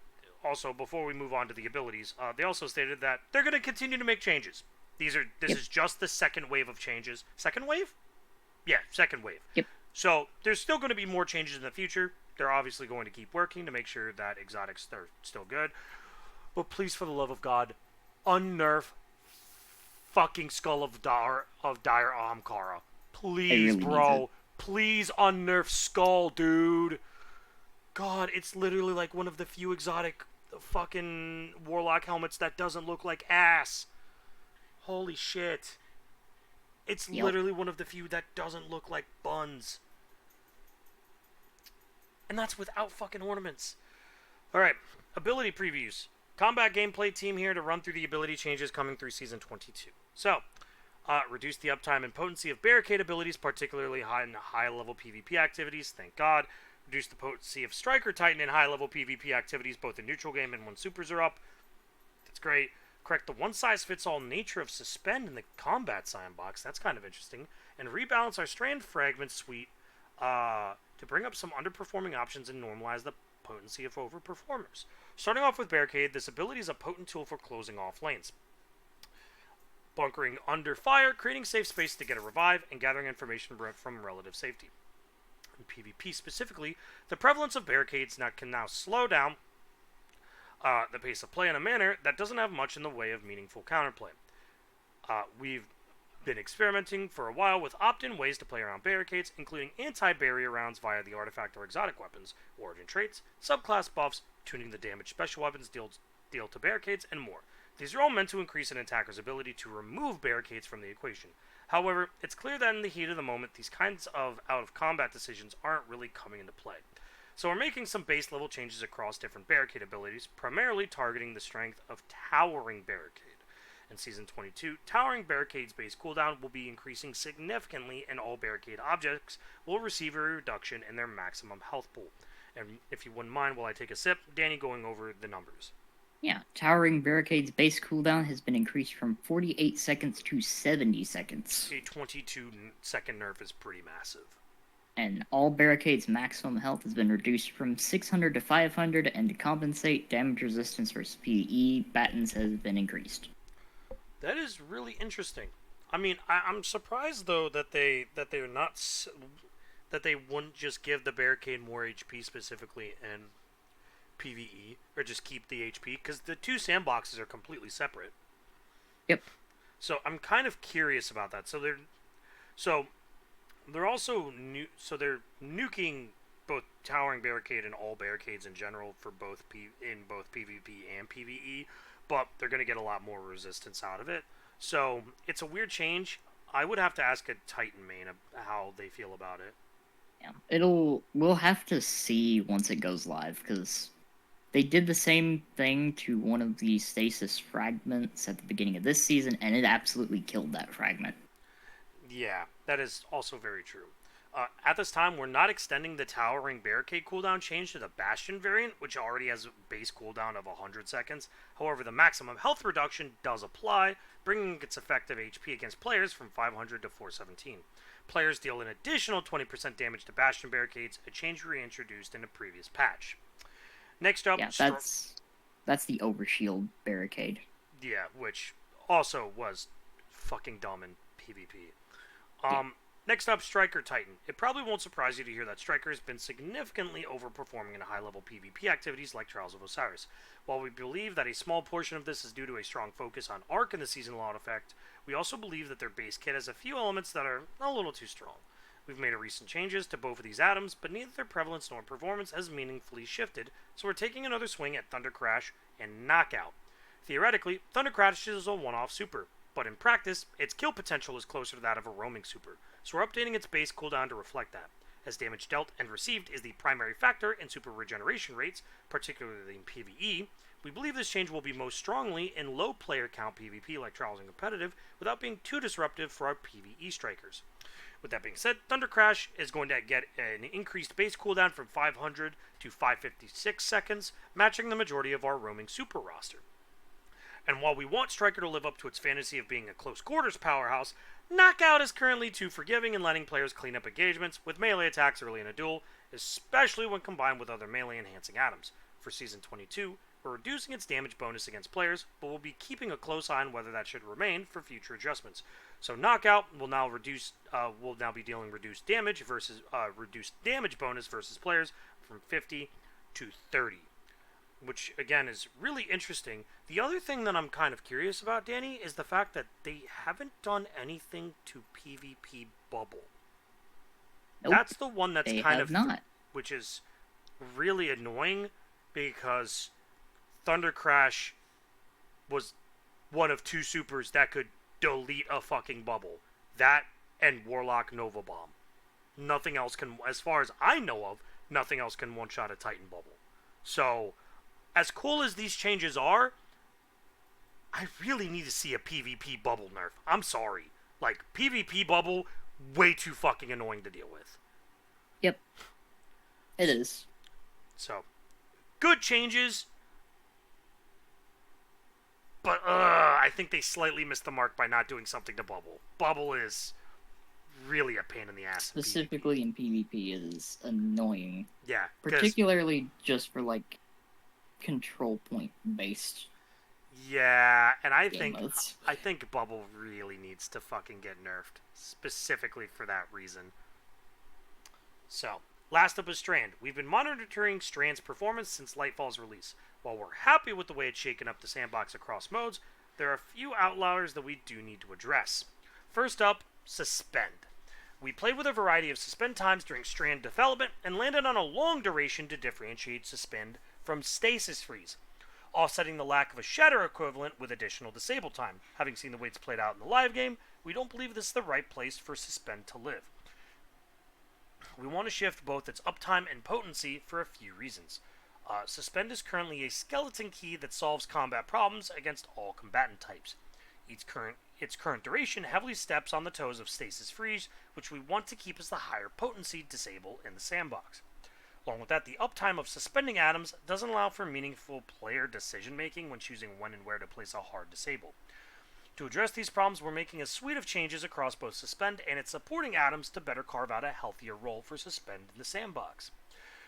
also before we move on to the abilities, they also stated that they're going to continue to make changes. This Yep. is just the second wave of changes. Second wave? Yeah, second wave. Yep. So there's still going to be more changes in the future. They're obviously going to keep working to make sure that exotics are still good. But please, for the love of God, unnerf fucking Skull of Dire Ahamkara. They Please, really need to. bro. Please unnerf Skull, dude. god, it's literally like one of the few exotic fucking warlock helmets that doesn't look like ass. Holy shit. It's Yep. literally one of the few that doesn't look like buns. And that's without fucking ornaments. Alright, ability previews. Combat gameplay team here to run through the ability changes coming through Season 22. So, reduce the uptime and potency of barricade abilities, particularly in high-level PvP activities, thank god. Reduce the potency of Striker Titan in high-level PvP activities, both in neutral game and when supers are up. That's great. Correct the one-size-fits-all nature of Suspend in the combat sandbox. That's kind of interesting. And rebalance our Strand Fragment suite to bring up some underperforming options and normalize the potency of overperformers. Starting off with Barricade, this ability is a potent tool for closing off lanes. Bunkering under fire, creating safe space to get a revive, and gathering information from relative safety. In PvP specifically, the prevalence of barricades can now slow down the pace of play in a manner that doesn't have much in the way of meaningful counterplay. We've been experimenting for a while with opt-in ways to play around barricades, including anti-barrier rounds via the artifact or exotic weapons, origin traits, subclass buffs, tuning the damage special weapons deal to barricades, and more. These are all meant to increase an attacker's ability to remove barricades from the equation. However, it's clear that in the heat of the moment, these kinds of out-of-combat decisions aren't really coming into play. So we're making some base level changes across different barricade abilities, primarily targeting the strength of Towering Barricade. In Season 22, Towering Barricade's base cooldown will be increasing significantly, and all barricade objects will receive a reduction in their maximum health pool. And if you wouldn't mind while I take a sip, Danny going over the numbers. Yeah, Towering Barricade's base cooldown has been increased from 48 seconds to 70 seconds. A 22-second nerf is pretty massive. And all Barricade's maximum health has been reduced from 600 to 500, and to compensate, damage resistance versus PvE battens has been increased. That is really interesting. I mean, I'm surprised though that they're not that they wouldn't just give the barricade more HP specifically in PvE, or just keep the HP, because the two sandboxes are completely separate. Yep. So I'm kind of curious about that. So they're also they're nuking both Towering Barricade and all barricades in general for both PvP and PvE, but they're going to get a lot more resistance out of it. So it's a weird change. I would have to ask a Titan main how they feel about it. Yeah, we'll have to see once it goes live, because they did the same thing to one of the stasis fragments at the beginning of this season, and it absolutely killed that fragment. Yeah, that is also very true. At this time, we're not extending the Towering Barricade cooldown change to the Bastion variant, which already has a base cooldown of 100 seconds. However, the maximum health reduction does apply, bringing its effective HP against players from 500 to 417. Players deal an additional 20% damage to Bastion Barricades, a change reintroduced in a previous patch. Next up... Yeah, that's the Overshield Barricade. Yeah, which also was fucking dumb in PvP. Yeah. Next up, Striker Titan. It probably won't surprise you to hear that Striker has been significantly overperforming in high-level PvP activities like Trials of Osiris. While we believe that a small portion of this is due to a strong focus on arc in the seasonal artifact, we also believe that their base kit has a few elements that are a little too strong. We've made recent changes to both of these atoms, but neither their prevalence nor performance has meaningfully shifted, so we're taking another swing at Thunder Crash and Knockout. Theoretically, Thunder Crash is a one-off super, but in practice, its kill potential is closer to that of a roaming super, so we're updating its base cooldown to reflect that. As damage dealt and received is the primary factor in super regeneration rates, particularly in PvE, we believe this change will be most strongly in low player count PvP like Trials and Competitive, without being too disruptive for our PvE strikers. With that being said, Thunder Crash is going to get an increased base cooldown from 500 to 556 seconds, matching the majority of our roaming super roster. And while we want Striker to live up to its fantasy of being a close quarters powerhouse, Knockout is currently too forgiving in letting players clean up engagements with melee attacks early in a duel, especially when combined with other melee enhancing atoms. For Season 22, we're reducing its damage bonus against players, but we'll be keeping a close eye on whether that should remain for future adjustments. So Knockout will now be dealing reduced damage bonus versus players from 50 to 30. Which, again, is really interesting. The other thing that I'm kind of curious about, Danny, is the fact that they haven't done anything to PvP Bubble. Nope, That's the one that's they kind have of... not. Which is really annoying because Thunder Crash was one of two supers that could delete a fucking bubble. That and Warlock Nova Bomb. Nothing else can, as far as I know of, nothing else can one-shot a Titan bubble. So, as cool as these changes are, I really need to see a PvP bubble nerf. I'm sorry. Like, PvP bubble, way too fucking annoying to deal with. Yep. It is. So, good changes, but I think they slightly missed the mark by not doing something to Bubble. Bubble is really a pain in the ass. Specifically in PvP, it is annoying. Yeah. Particularly just for, like, control point based. Yeah, and I game think modes. I think Bubble really needs to fucking get nerfed, specifically for that reason. So, last up is Strand. We've been monitoring Strand's performance since Lightfall's release. While we're happy with the way it's shaken up the sandbox across modes, there are a few outliers that we do need to address. First up, Suspend. We played with a variety of suspend times during Strand development and landed on a long duration to differentiate Suspend from Stasis Freeze, offsetting the lack of a Shatter equivalent with additional disable time. Having seen the way it's played out in the live game, we don't believe this is the right place for Suspend to live. We want to shift both its uptime and potency for a few reasons. Suspend is currently a skeleton key that solves combat problems against all combatant types. Its current duration heavily steps on the toes of Stasis Freeze, which we want to keep as the higher potency disable in the sandbox. Along with that, the uptime of suspending atoms doesn't allow for meaningful player decision making when choosing when and where to place a hard disable. To address these problems, we're making a suite of changes across both Suspend and its supporting atoms to better carve out a healthier role for Suspend in the sandbox.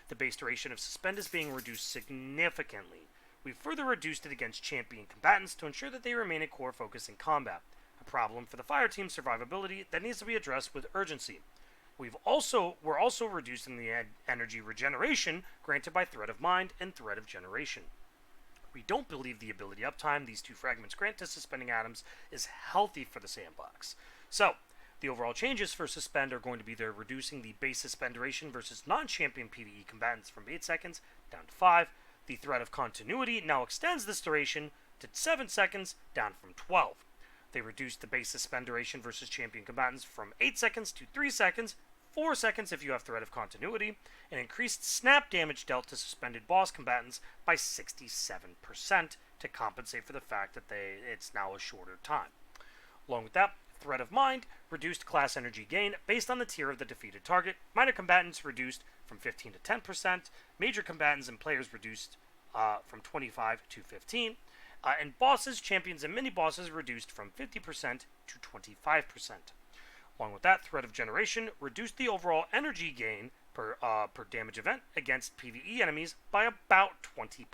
The base duration of Suspend is being reduced significantly. We've further reduced it against champion combatants to ensure that they remain a core focus in combat, a problem for the fire team's survivability that needs to be addressed with urgency. We're also reducing the energy regeneration granted by Thread of Mind and Thread of Generation. We don't believe the ability uptime these two fragments grant to suspending atoms is healthy for the sandbox. So, the overall changes for Suspend are going to be they're reducing the base suspend duration versus non-champion PvE combatants from 8 seconds down to 5. The Thread of Continuity now extends this duration to 7 seconds down from 12. They reduced the base suspend duration versus champion combatants from 8 seconds to 3 seconds, 4 seconds if you have Thread of Continuity, and increased snap damage dealt to suspended boss combatants by 67% to compensate for the fact that it's now a shorter time. Along with that, Thread of Mind reduced class energy gain based on the tier of the defeated target. Minor combatants reduced from 15 to 10%. Major combatants and players reduced from 25 to 15. And bosses, champions, and mini-bosses reduced from 50% to 25%. Along with that, Thread of Generation reduced the overall energy gain per damage event against PvE enemies by about 20%.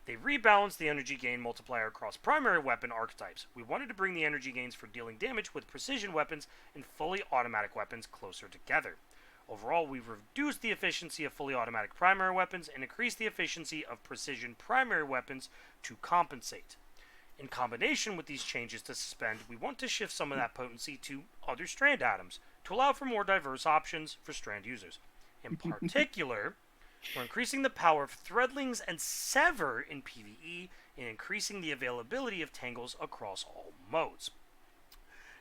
They rebalanced the energy gain multiplier across primary weapon archetypes. We wanted to bring the energy gains for dealing damage with precision weapons and fully automatic weapons closer together. Overall, we've reduced the efficiency of fully automatic primary weapons and increased the efficiency of precision primary weapons to compensate. In combination with these changes to Suspend, we want to shift some of that potency to other Strand atoms to allow for more diverse options for Strand users. In particular, we're increasing the power of Threadlings and Sever in PvE and increasing the availability of Tangles across all modes.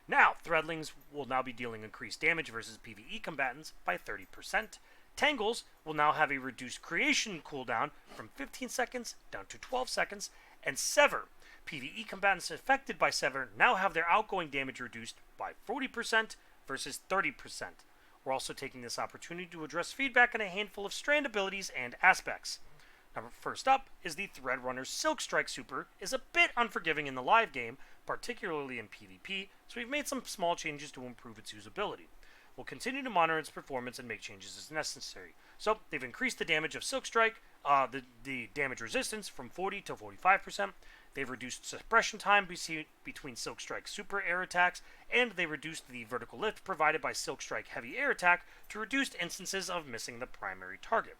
Now, Threadlings will now be dealing increased damage versus PvE combatants by 30%. Tangles will now have a reduced creation cooldown from 15 seconds down to 12 seconds. And Sever, PvE combatants affected by Sever now have their outgoing damage reduced by 40% versus 30%. We're also taking this opportunity to address feedback on a handful of Strand abilities and aspects. Now, first up is the Threadrunner Silk Strike Super is a bit unforgiving in the live game, particularly in PvP, so we've made some small changes to improve its usability. We'll continue to monitor its performance and make changes as necessary. So, they've increased the damage of Silk Strike, the damage resistance from 40 to 45%. They've reduced suppression time between Silk Strike Super Air attacks, and they reduced the vertical lift provided by Silk Strike Heavy Air attack to reduce instances of missing the primary target.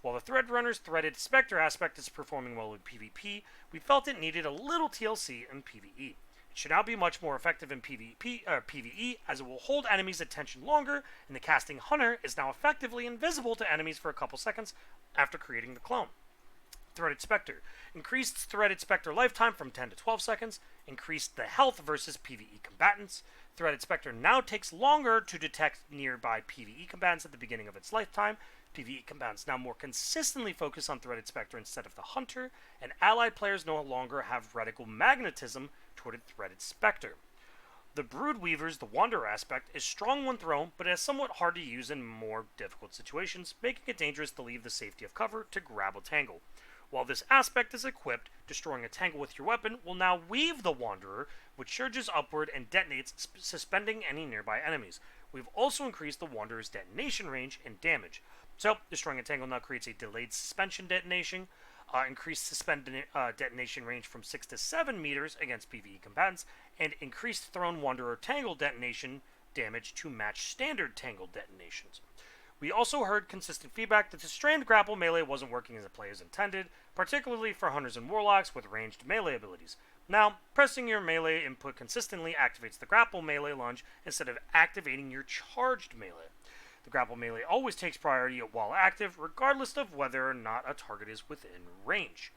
While the Threadrunner's Threaded Spectre aspect is performing well in PvP, we felt it needed a little TLC in PvE. It should now be much more effective in PvE, as it will hold enemies' attention longer, and the casting Hunter is now effectively invisible to enemies for a couple seconds after creating the clone. Threaded Spectre. Increased Threaded Spectre lifetime from 10 to 12 seconds. Increased the health versus PvE combatants. Threaded Spectre now takes longer to detect nearby PvE combatants at the beginning of its lifetime. PvE combatants now more consistently focus on Threaded Spectre instead of the Hunter, and allied players no longer have reticle magnetism toward a Threaded Spectre. The Brood Weaver's The Wanderer aspect is strong when thrown, but is somewhat hard to use in more difficult situations, making it dangerous to leave the safety of cover to grab a tangle. While this aspect is equipped, destroying a tangle with your weapon will now weave the Wanderer, which surges upward and detonates, suspending any nearby enemies. We've also increased the Wanderer's detonation range and damage. So, destroying a tangle now creates a delayed suspension detonation, increased suspended detonation range from 6 to 7 meters against PvE combatants, and increased thrown Wanderer tangle detonation damage to match standard tangle detonations. We also heard consistent feedback that the Strand Grapple melee wasn't working as the players intended, particularly for Hunters and Warlocks with ranged melee abilities. Now, pressing your melee input consistently activates the Grapple melee lunge instead of activating your charged melee. The Grapple melee always takes priority while active, regardless of whether or not a target is within range.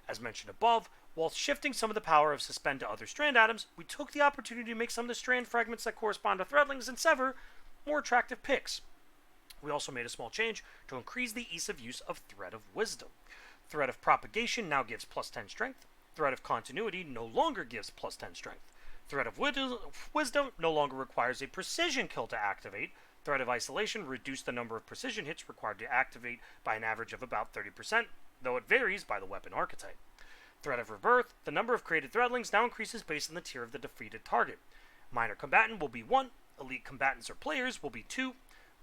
As mentioned above, while shifting some of the power of Suspend to other Strand atoms, we took the opportunity to make some of the Strand fragments that correspond to Threadlings and Sever more attractive picks. We also made a small change to increase the ease of use of Thread of Wisdom. Thread of Propagation now gives plus 10 strength. Thread of Continuity no longer gives plus 10 strength. Thread of Wisdom no longer requires a precision kill to activate. Thread of Isolation reduced the number of precision hits required to activate by an average of about 30%, though it varies by the weapon archetype. Thread of Rebirth, the number of created Threadlings now increases based on the tier of the defeated target. Minor Combatant will be 1, Elite Combatants or Players will be 2,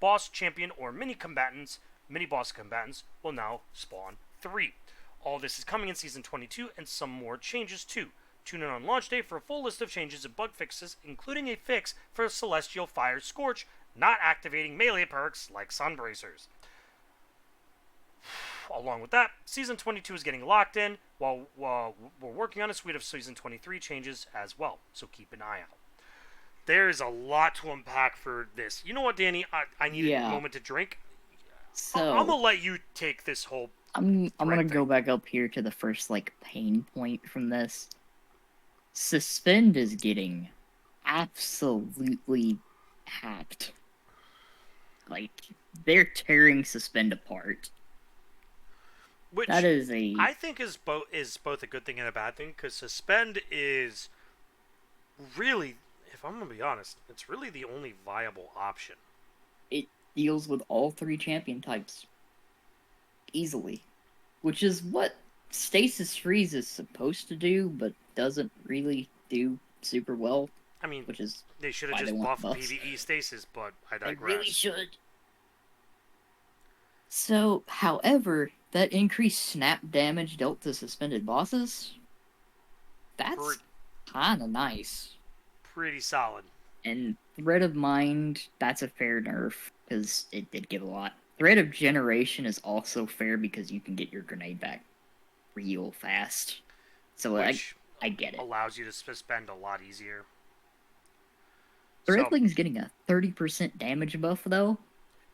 Boss, Champion, or mini-boss combatants will now spawn 3. All this is coming in Season 22, and some more changes too. Tune in on launch day for a full list of changes and bug fixes, including a fix for Celestial Fire Scorch, not activating melee perks like Sunbracers. Along with that, Season 22 is getting locked in, while we're working on a suite of Season 23 changes as well, so keep an eye out. There's a lot to unpack for this. You know what, Danny? I need a moment to drink. So I'm gonna let you take this whole. I'm gonna go back up here to the first pain point from this. Suspend is getting absolutely hacked. They're tearing Suspend apart. Which that is I think is both a good thing and a bad thing, because Suspend is really, if I'm gonna be honest, it's really the only viable option. It deals with all 3 champion types easily, which is what Stasis Freeze is supposed to do, but doesn't really do super well. I mean, which is they should have just buffed PvE Stasis, but I digress. They really should. So, however, that increased snap damage dealt to suspended bosses, that's kind of nice. Pretty solid. And Thread of Mind, that's a fair nerf, because it did give a lot. Thread of Generation is also fair because you can get your grenade back real fast. So I get it. Allows you to suspend a lot easier. Threadling's getting a 30% damage buff, though.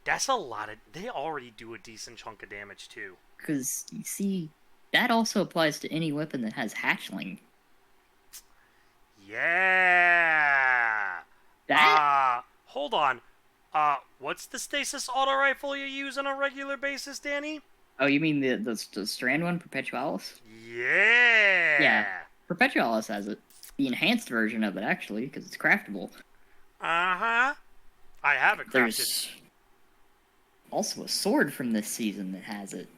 That's a lot of... They already do a decent chunk of damage, too. Because, you see, that also applies to any weapon that has Hatchling. Yeah! Hold on. What's the stasis auto rifle you use on a regular basis, Danny? Oh, you mean the Strand one, Perpetualis? Yeah! Yeah, Perpetualis has it. The enhanced version of it, actually, because it's craftable. Uh-huh. I have it crafted. There's also a sword from this season that has it.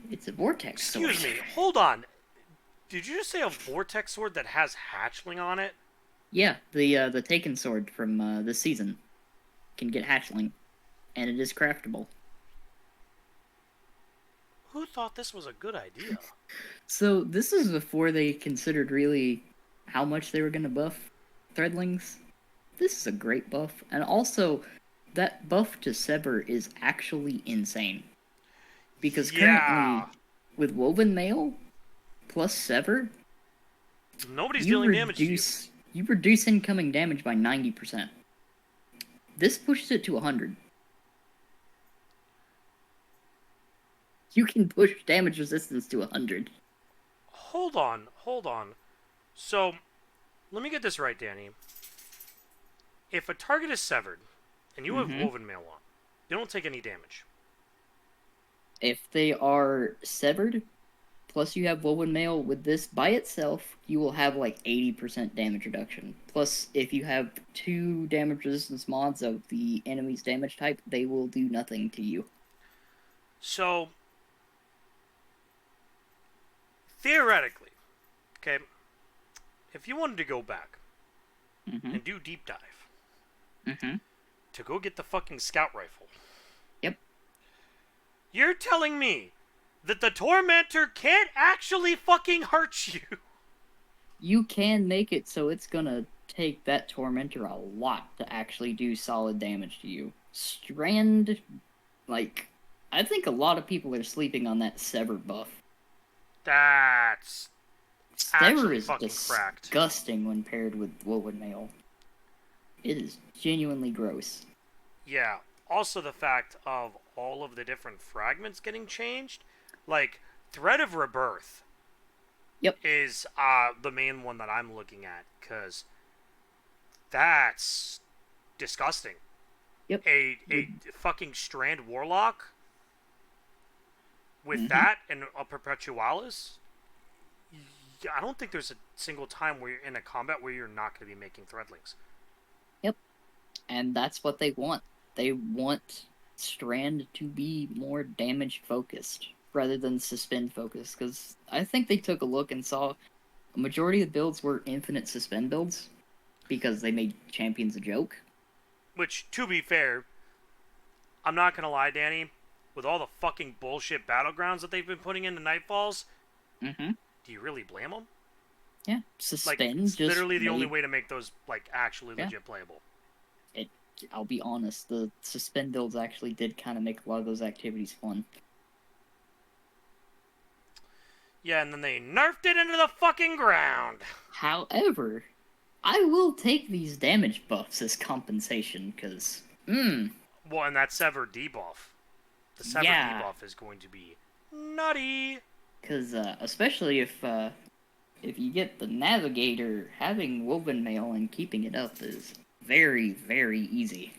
It's a Vortex sword. Excuse me, hold on. Did you just say a Vortex sword that has Hatchling on it? Yeah, the Taken sword from this season can get Hatchling, and it is craftable. Who thought this was a good idea? So this is before they considered really how much they were going to buff Threadlings. This is a great buff, and also that buff to Sever is actually insane. Because currently, with Woven Mail plus Sever, Nobody's You dealing damage to you. reduce incoming damage by 90%. This pushes it to 100. You can push damage resistance to 100. Hold on, hold on. So, let me get this right, Danny. If a target is severed, and you have Mm-hmm. Woven Mail on, you don't take any damage. If they are severed, plus you have Woven Mail, with this by itself, you will have like 80% damage reduction. Plus, if you have 2 damage resistance mods of the enemy's damage type, they will do nothing to you. So, theoretically, okay, if you wanted to go back Mm-hmm. and do deep dive Mm-hmm. to go get the fucking scout rifle, Yep. you're telling me that the Tormentor can't actually fucking hurt you? You can make it so it's gonna take that Tormentor a lot to actually do solid damage to you. Strand, like, I think a lot of people are sleeping on that Sever buff. That's Sever actually is fucking cracked. disgusting when paired with Woven Mail. It is genuinely gross. Yeah. Also, the fact of all of the different fragments getting changed, like Thread of Rebirth Yep. is the main one that I'm looking at, because that's disgusting. Yep. A fucking Strand Warlock with Mm-hmm. that and a Perpetualis. I don't think there's a single time where you're in a combat where you're not going to be making Threadlings. Yep. And that's what they want. They want Strand to be more damage focused rather than suspend focused. Because I think they took a look and saw a majority of the builds were infinite suspend builds because they made champions a joke. Which, to be fair, I'm not going to lie, Danny, with all the fucking bullshit battlegrounds that they've been putting into Nightfalls, Mm-hmm. do you really blame them? Yeah, Like, suspend it's just literally the only made way to make those, like, actually Yeah. legit playable. it. I'll be honest, the suspend builds actually did kind of make a lot of those activities fun. Yeah, and then they nerfed it into the fucking ground. However, I will take these damage buffs as compensation because, Well, and that Sever debuff. The Sever yeah, debuff is going to be nutty. because especially if you get the navigator, having woven mail and keeping it up is very, very easy.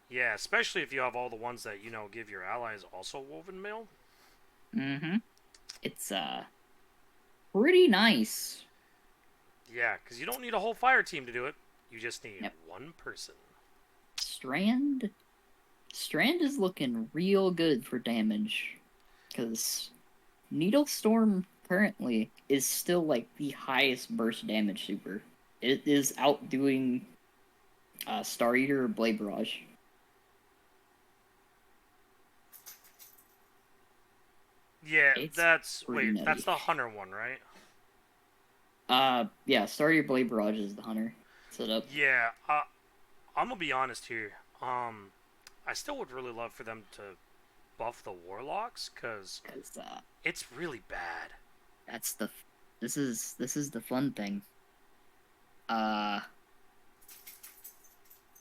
Yeah, especially if you have all the ones that, give your allies also Woven Mail. Mm-hmm. It's pretty nice. Yeah, because you don't need a whole fire team to do it. You just need Yep. one person. Strand is looking real good for damage because Needle Storm currently is still like the highest burst damage super. It is outdoing Star Eater or Blade Barrage. Yeah, It's that's... pretty Wait, nutty. that's the Hunter one, right? Yeah, Star Eater Blade Barrage is the hunter. Set up. Yeah, I'm gonna be honest here. I still would really love for them to buff the Warlocks, because Because it's really bad. that's the this is the fun thing. The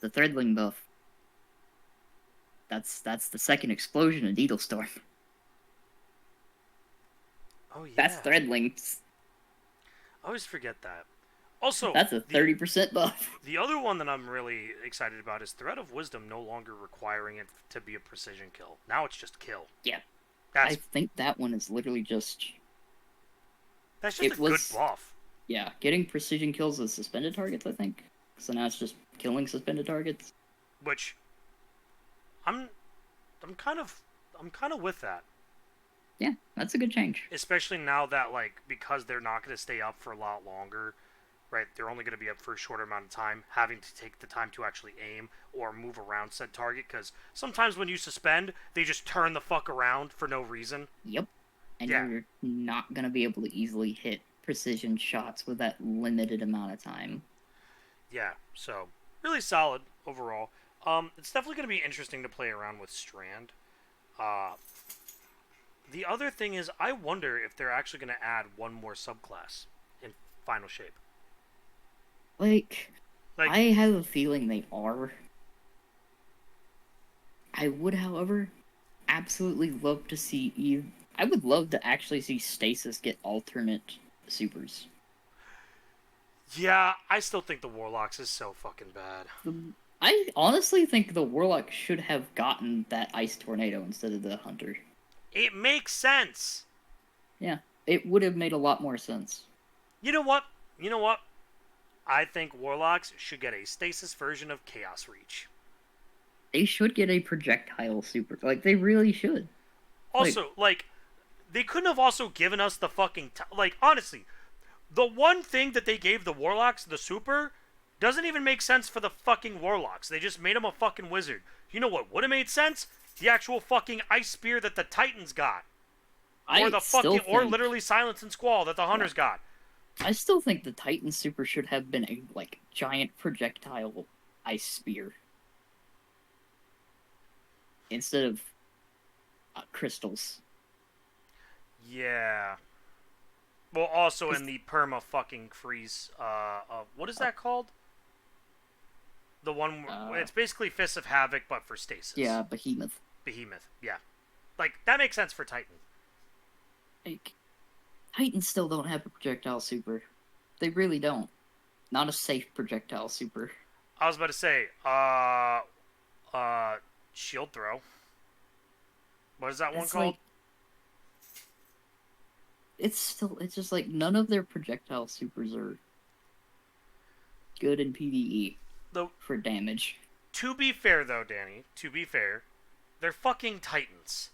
Threadling buff. That's the second explosion of Needle Storm. Oh, yeah. That's Threadlings. I always forget that. Also, That's a 30% buff. the other one that I'm really excited about is Thread of Wisdom no longer requiring it to be a precision kill. Now it's just kill. Yeah. That's I think that one is literally just just it a was- good buff. yeah, getting precision kills with suspended targets, I think. So now it's just killing suspended targets. Which I'm kind of with that. Yeah, that's a good change. Especially now that, like, because they're not going to stay up for a lot longer, right? They're only going to be up for a shorter amount of time, having to take the time to actually aim or move around said target, because sometimes when you suspend, they just turn the fuck around for no reason. Yep. And Yeah. you're not gonna be able to easily hit precision shots with that limited amount of time. Yeah, so really solid overall. It's definitely going to be interesting to play around with Strand. The other thing is, I wonder if they're actually going to add one more subclass in final shape? Like, Like, I have a feeling they are. I would, however, absolutely love to see Eve. I would love to actually see Stasis get alternate supers. yeah, I still think the Warlocks is so fucking bad. I honestly think the Warlock should have gotten that Ice Tornado instead of the Hunter. It makes sense. Yeah, it would have made a lot more sense. You know what? You know what? I think Warlocks should get a stasis version of Chaos Reach. They should get a projectile super. Like, they really should. Also, like, they couldn't have also given us the fucking... like, honestly, the one thing that they gave the Warlocks, the super, doesn't even make sense for the fucking Warlocks. They just made them a fucking wizard. You know what would have made sense? The actual fucking ice spear that the Titans got. Or the fucking... or literally Silence and Squall that the Hunters got. I still think the Titan super should have been a, like, giant projectile ice spear. Instead of crystals. Yeah. Well, also in the perma fucking freeze. What is that called? The one. It's basically Fists of Havoc, but for stasis. Yeah, Behemoth. Behemoth. Yeah. Like that makes sense for Titan. Like, Titans still don't have a projectile super. They really don't. Not a safe projectile super. I was about to say, shield throw. What is that one called? Like, it's just like none of their projectile supers are good in PvE for damage. To be fair, though, Danny, to be fair, they're fucking Titans.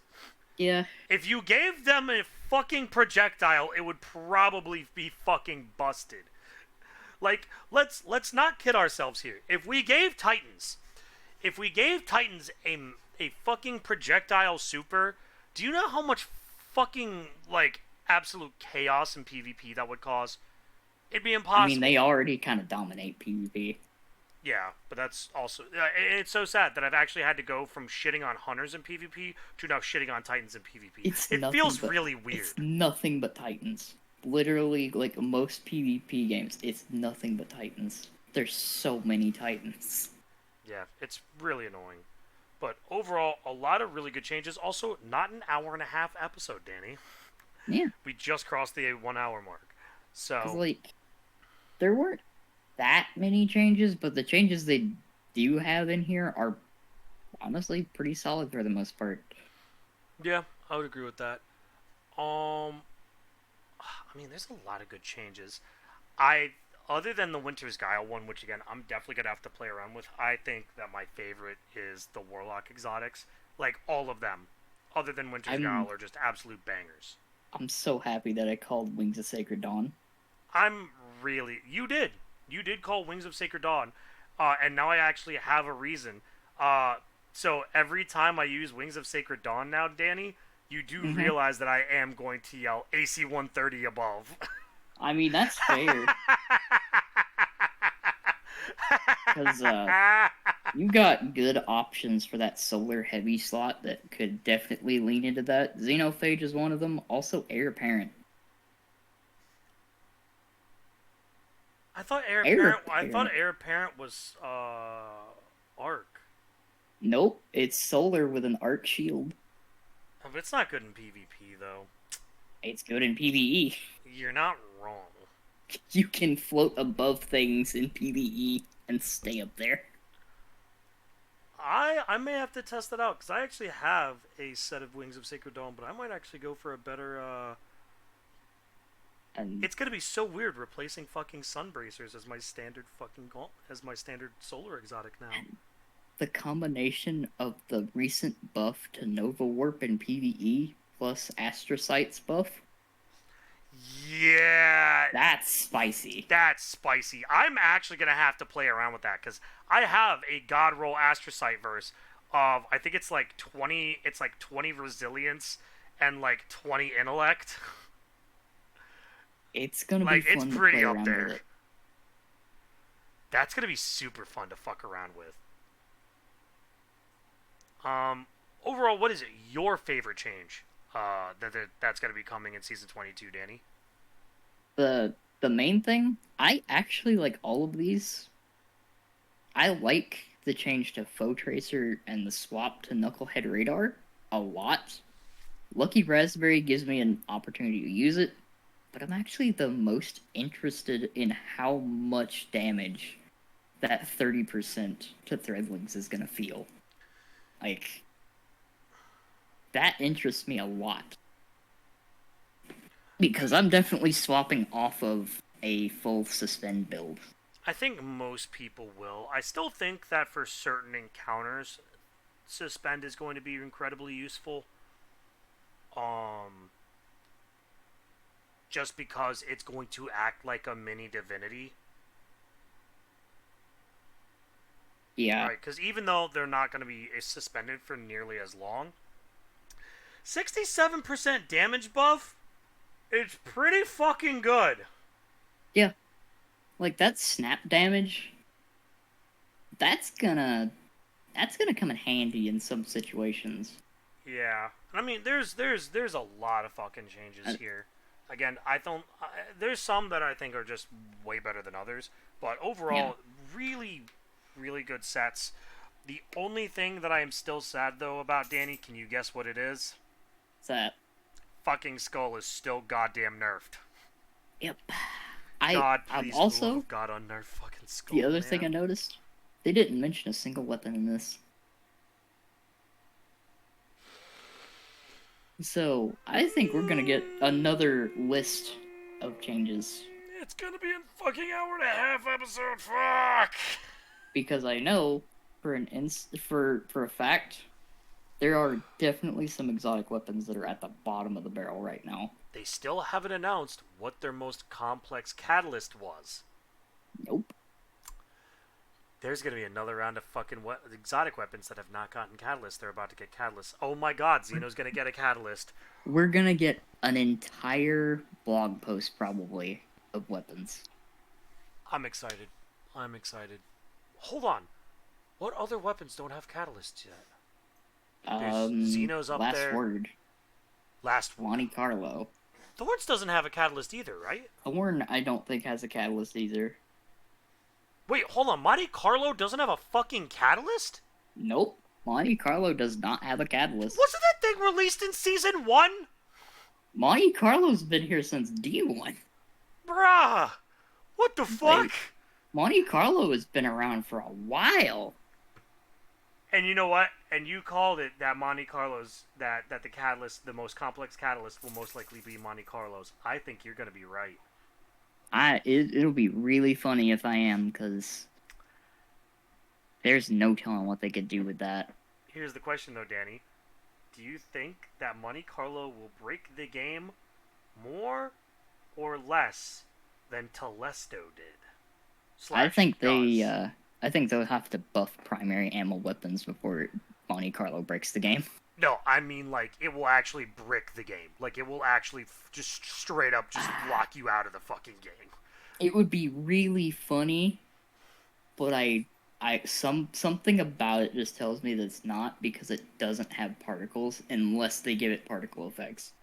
Yeah. If you gave them a fucking projectile, it would probably be fucking busted. Like, let's not kid ourselves here. If we gave Titans a fucking projectile super, do you know how much fucking, like, absolute chaos in PvP that would cause? It'd be impossible. I mean, they already kind of dominate PvP. Yeah, but that's also... it's so sad that I've actually had to go from shitting on Hunters in PvP to now shitting on Titans in PvP. It feels really weird. It's nothing but Titans. Literally, like, most PvP games, it's nothing but Titans. There's so many Titans. Yeah, it's really annoying. But overall, a lot of really good changes. Also, not an hour-and-a-half episode, Danny. Yeah. We just crossed the 1 hour mark. So... like, there weren't that many changes, but the changes they do have in here are honestly pretty solid for the most part. Yeah, I would agree with that. I mean, there's a lot of good changes. Other than the Winter's Guile one, which again, I'm definitely going to have to play around with, I think that my favorite is the Warlock exotics. Like, all of them, other than Winter's Guile, are just absolute bangers. I'm so happy that I called Wings of Sacred Dawn. You did call Wings of Sacred Dawn, and now I actually have a reason. So every time I use Wings of Sacred Dawn now, Danny, you do realize that I am going to yell AC 130 above. I mean, that's fair. Because you got good options for that solar heavy slot that could definitely lean into that. Xenophage is one of them. Also, Heir Apparent. I thought Heir Apparent was Arc. Nope, it's solar with an Arc shield. Oh, but it's not good in PvP though. It's good in PvE. You're not wrong. You can float above things in PvE and stay up there. I may have to test that out because I actually have a set of Wings of Sacred Dawn, but I might actually go for a better. And it's gonna be so weird replacing fucking Sunbracers as my standard solar exotic now. The combination of the recent buff to Nova Warp in PvE plus Astrocyte's buff. Yeah, that's spicy. I'm actually gonna have to play around with that because I have a God Roll Astrocyte verse of I think it's like 20. It's like 20 resilience and like 20 intellect. It's gonna be fun it's pretty to play up around there. with it. That's gonna be super fun to fuck around with. Overall, what is your favorite change? That's gonna be coming in season 22, Danny. The the main thing, I actually like all of these. I like the change to Foe Tracer and the swap to Knucklehead Radar a lot. Lucky Raspberry gives me an opportunity to use it, but I'm actually the most interested in how much damage that 30% to Threadlings is going to feel. Like, that interests me a lot. Because I'm definitely swapping off of a full suspend build. I think most people will. I still think that for certain encounters, suspend is going to be incredibly useful. Just because it's going to act like a mini divinity. Yeah. Right, because even though they're not going to be suspended for nearly as long, 67% damage buff, it's pretty fucking good. Yeah. Like, that snap damage, that's gonna come in handy in some situations. Yeah, I mean, there's a lot of fucking changes here. Again, I don't. There's some that I think are just way better than others, but overall, really, really good sets. The only thing that I am still sad though about Danny, can you guess what it is? What's that? Fucking Skull is still goddamn nerfed. Yep. God, I'm please, also, for the love of God, unnerf fucking Skull. the other man. thing I noticed, they didn't mention a single weapon in this. So, I think we're gonna get another list of changes. It's gonna be a fucking hour and a half episode. Fuck. Because I know for a fact, there are definitely some exotic weapons that are at the bottom of the barrel right now. They still haven't announced what their most complex catalyst was. Nope. There's gonna be another round of fucking exotic weapons that have not gotten catalyst. They're about to get catalyst. Oh my god, Xeno's gonna get a catalyst. We're gonna get an entire blog post probably of weapons. I'm excited. I'm excited. Hold on. What other weapons don't have catalysts yet? There's Xeno's up last there. word. Last one. Monte Carlo. Thorns doesn't have a catalyst either, right? Thorn, I don't think has a catalyst either. Wait, hold on. Monte Carlo doesn't have a fucking catalyst? Nope. Monte Carlo does not have a catalyst. Wasn't that thing released in Season 1? Monte Carlo's been here since D1. Bruh. What the fuck? Like, Monte Carlo has been around for a while. And you know what? And you called it that Monte Carlo's, that the catalyst, the most complex catalyst will most likely be Monte Carlo's. I think you're going to be right. It'll be really funny if I am, because there's no telling what they could do with that. Here's the question though, Danny. Do you think that Monte Carlo will break the game more or less than Telesto did? I think does? I think they'll have to buff primary ammo weapons before Monte Carlo breaks the game. No, I mean, like, it will actually brick the game. Like, it will actually just straight up just lock you out of the fucking game. It would be really funny, but something about it just tells me that it's not, because it doesn't have particles unless they give it particle effects.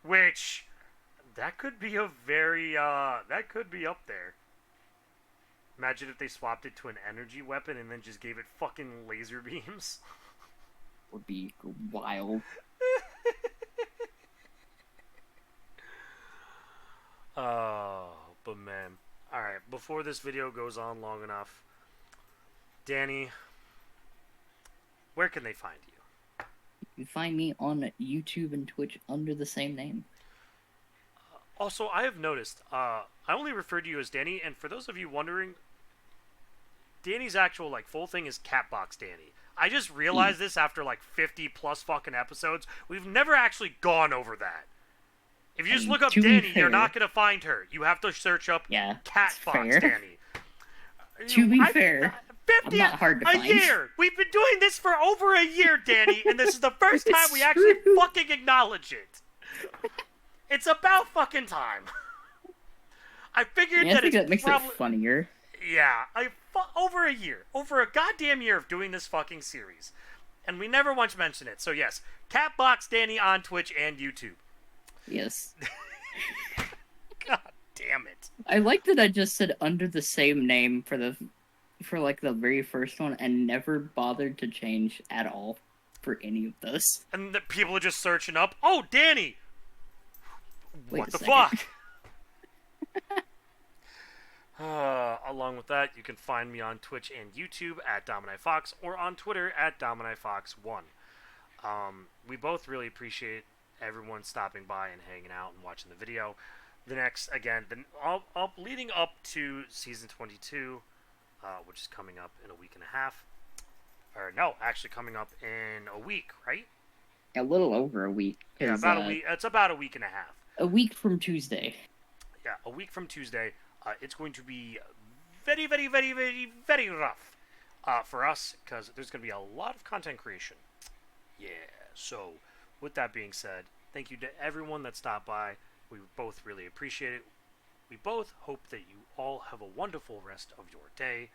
Which, that could be a very, that could be up there. Imagine if they swapped it to an energy weapon and then just gave it fucking laser beams. Would be wild. Oh, but man. Alright, before this video goes on long enough, Danny, where can they find you? You can find me on YouTube and Twitch under the same name. Also, I have noticed, I only refer to you as Danny, and for those of you wondering, Danny's actual, like, full thing is Catbox Danny. I just realized this after, like, 50 plus fucking episodes. We've never actually gone over that. If you just look up Danny, you're not going to find her. You have to search up Catbox Danny. To be fair, 50 I'm not hard to a find. year. We've been doing this for over a year, Danny, and this is the first time we actually fucking acknowledge it. It's about fucking time. I figured I think it's that makes it funnier. Yeah, over a year. Over a goddamn year of doing this fucking series. And we never once mentioned it. So yes, Catbox Danny on Twitch and YouTube. Yes. God damn it. I like that I just said under the same name for like the very first one and never bothered to change at all for any of those. And the people are just searching up, oh, Danny! Wait What a the second. fuck? Along with that, you can find me on Twitch and YouTube at DominiFox or on Twitter at DominiFox1. We both really appreciate everyone stopping by and hanging out and watching the video. The next, again, leading up to season 22, which is coming up in a week and a half. Or no, actually coming up in a week, right? A little over a week. Yeah, about a week. It's about a week and a half. A week from Tuesday. Yeah, a week from Tuesday. It's going to be very, very, very, very, very rough for us because there's going to be a lot of content creation. Yeah, so with that being said, thank you to everyone that stopped by. We both really appreciate it. We both hope that you all have a wonderful rest of your day.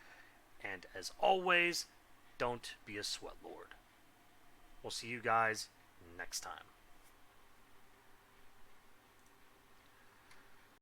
And as always, don't be a sweatlord. We'll see you guys next time.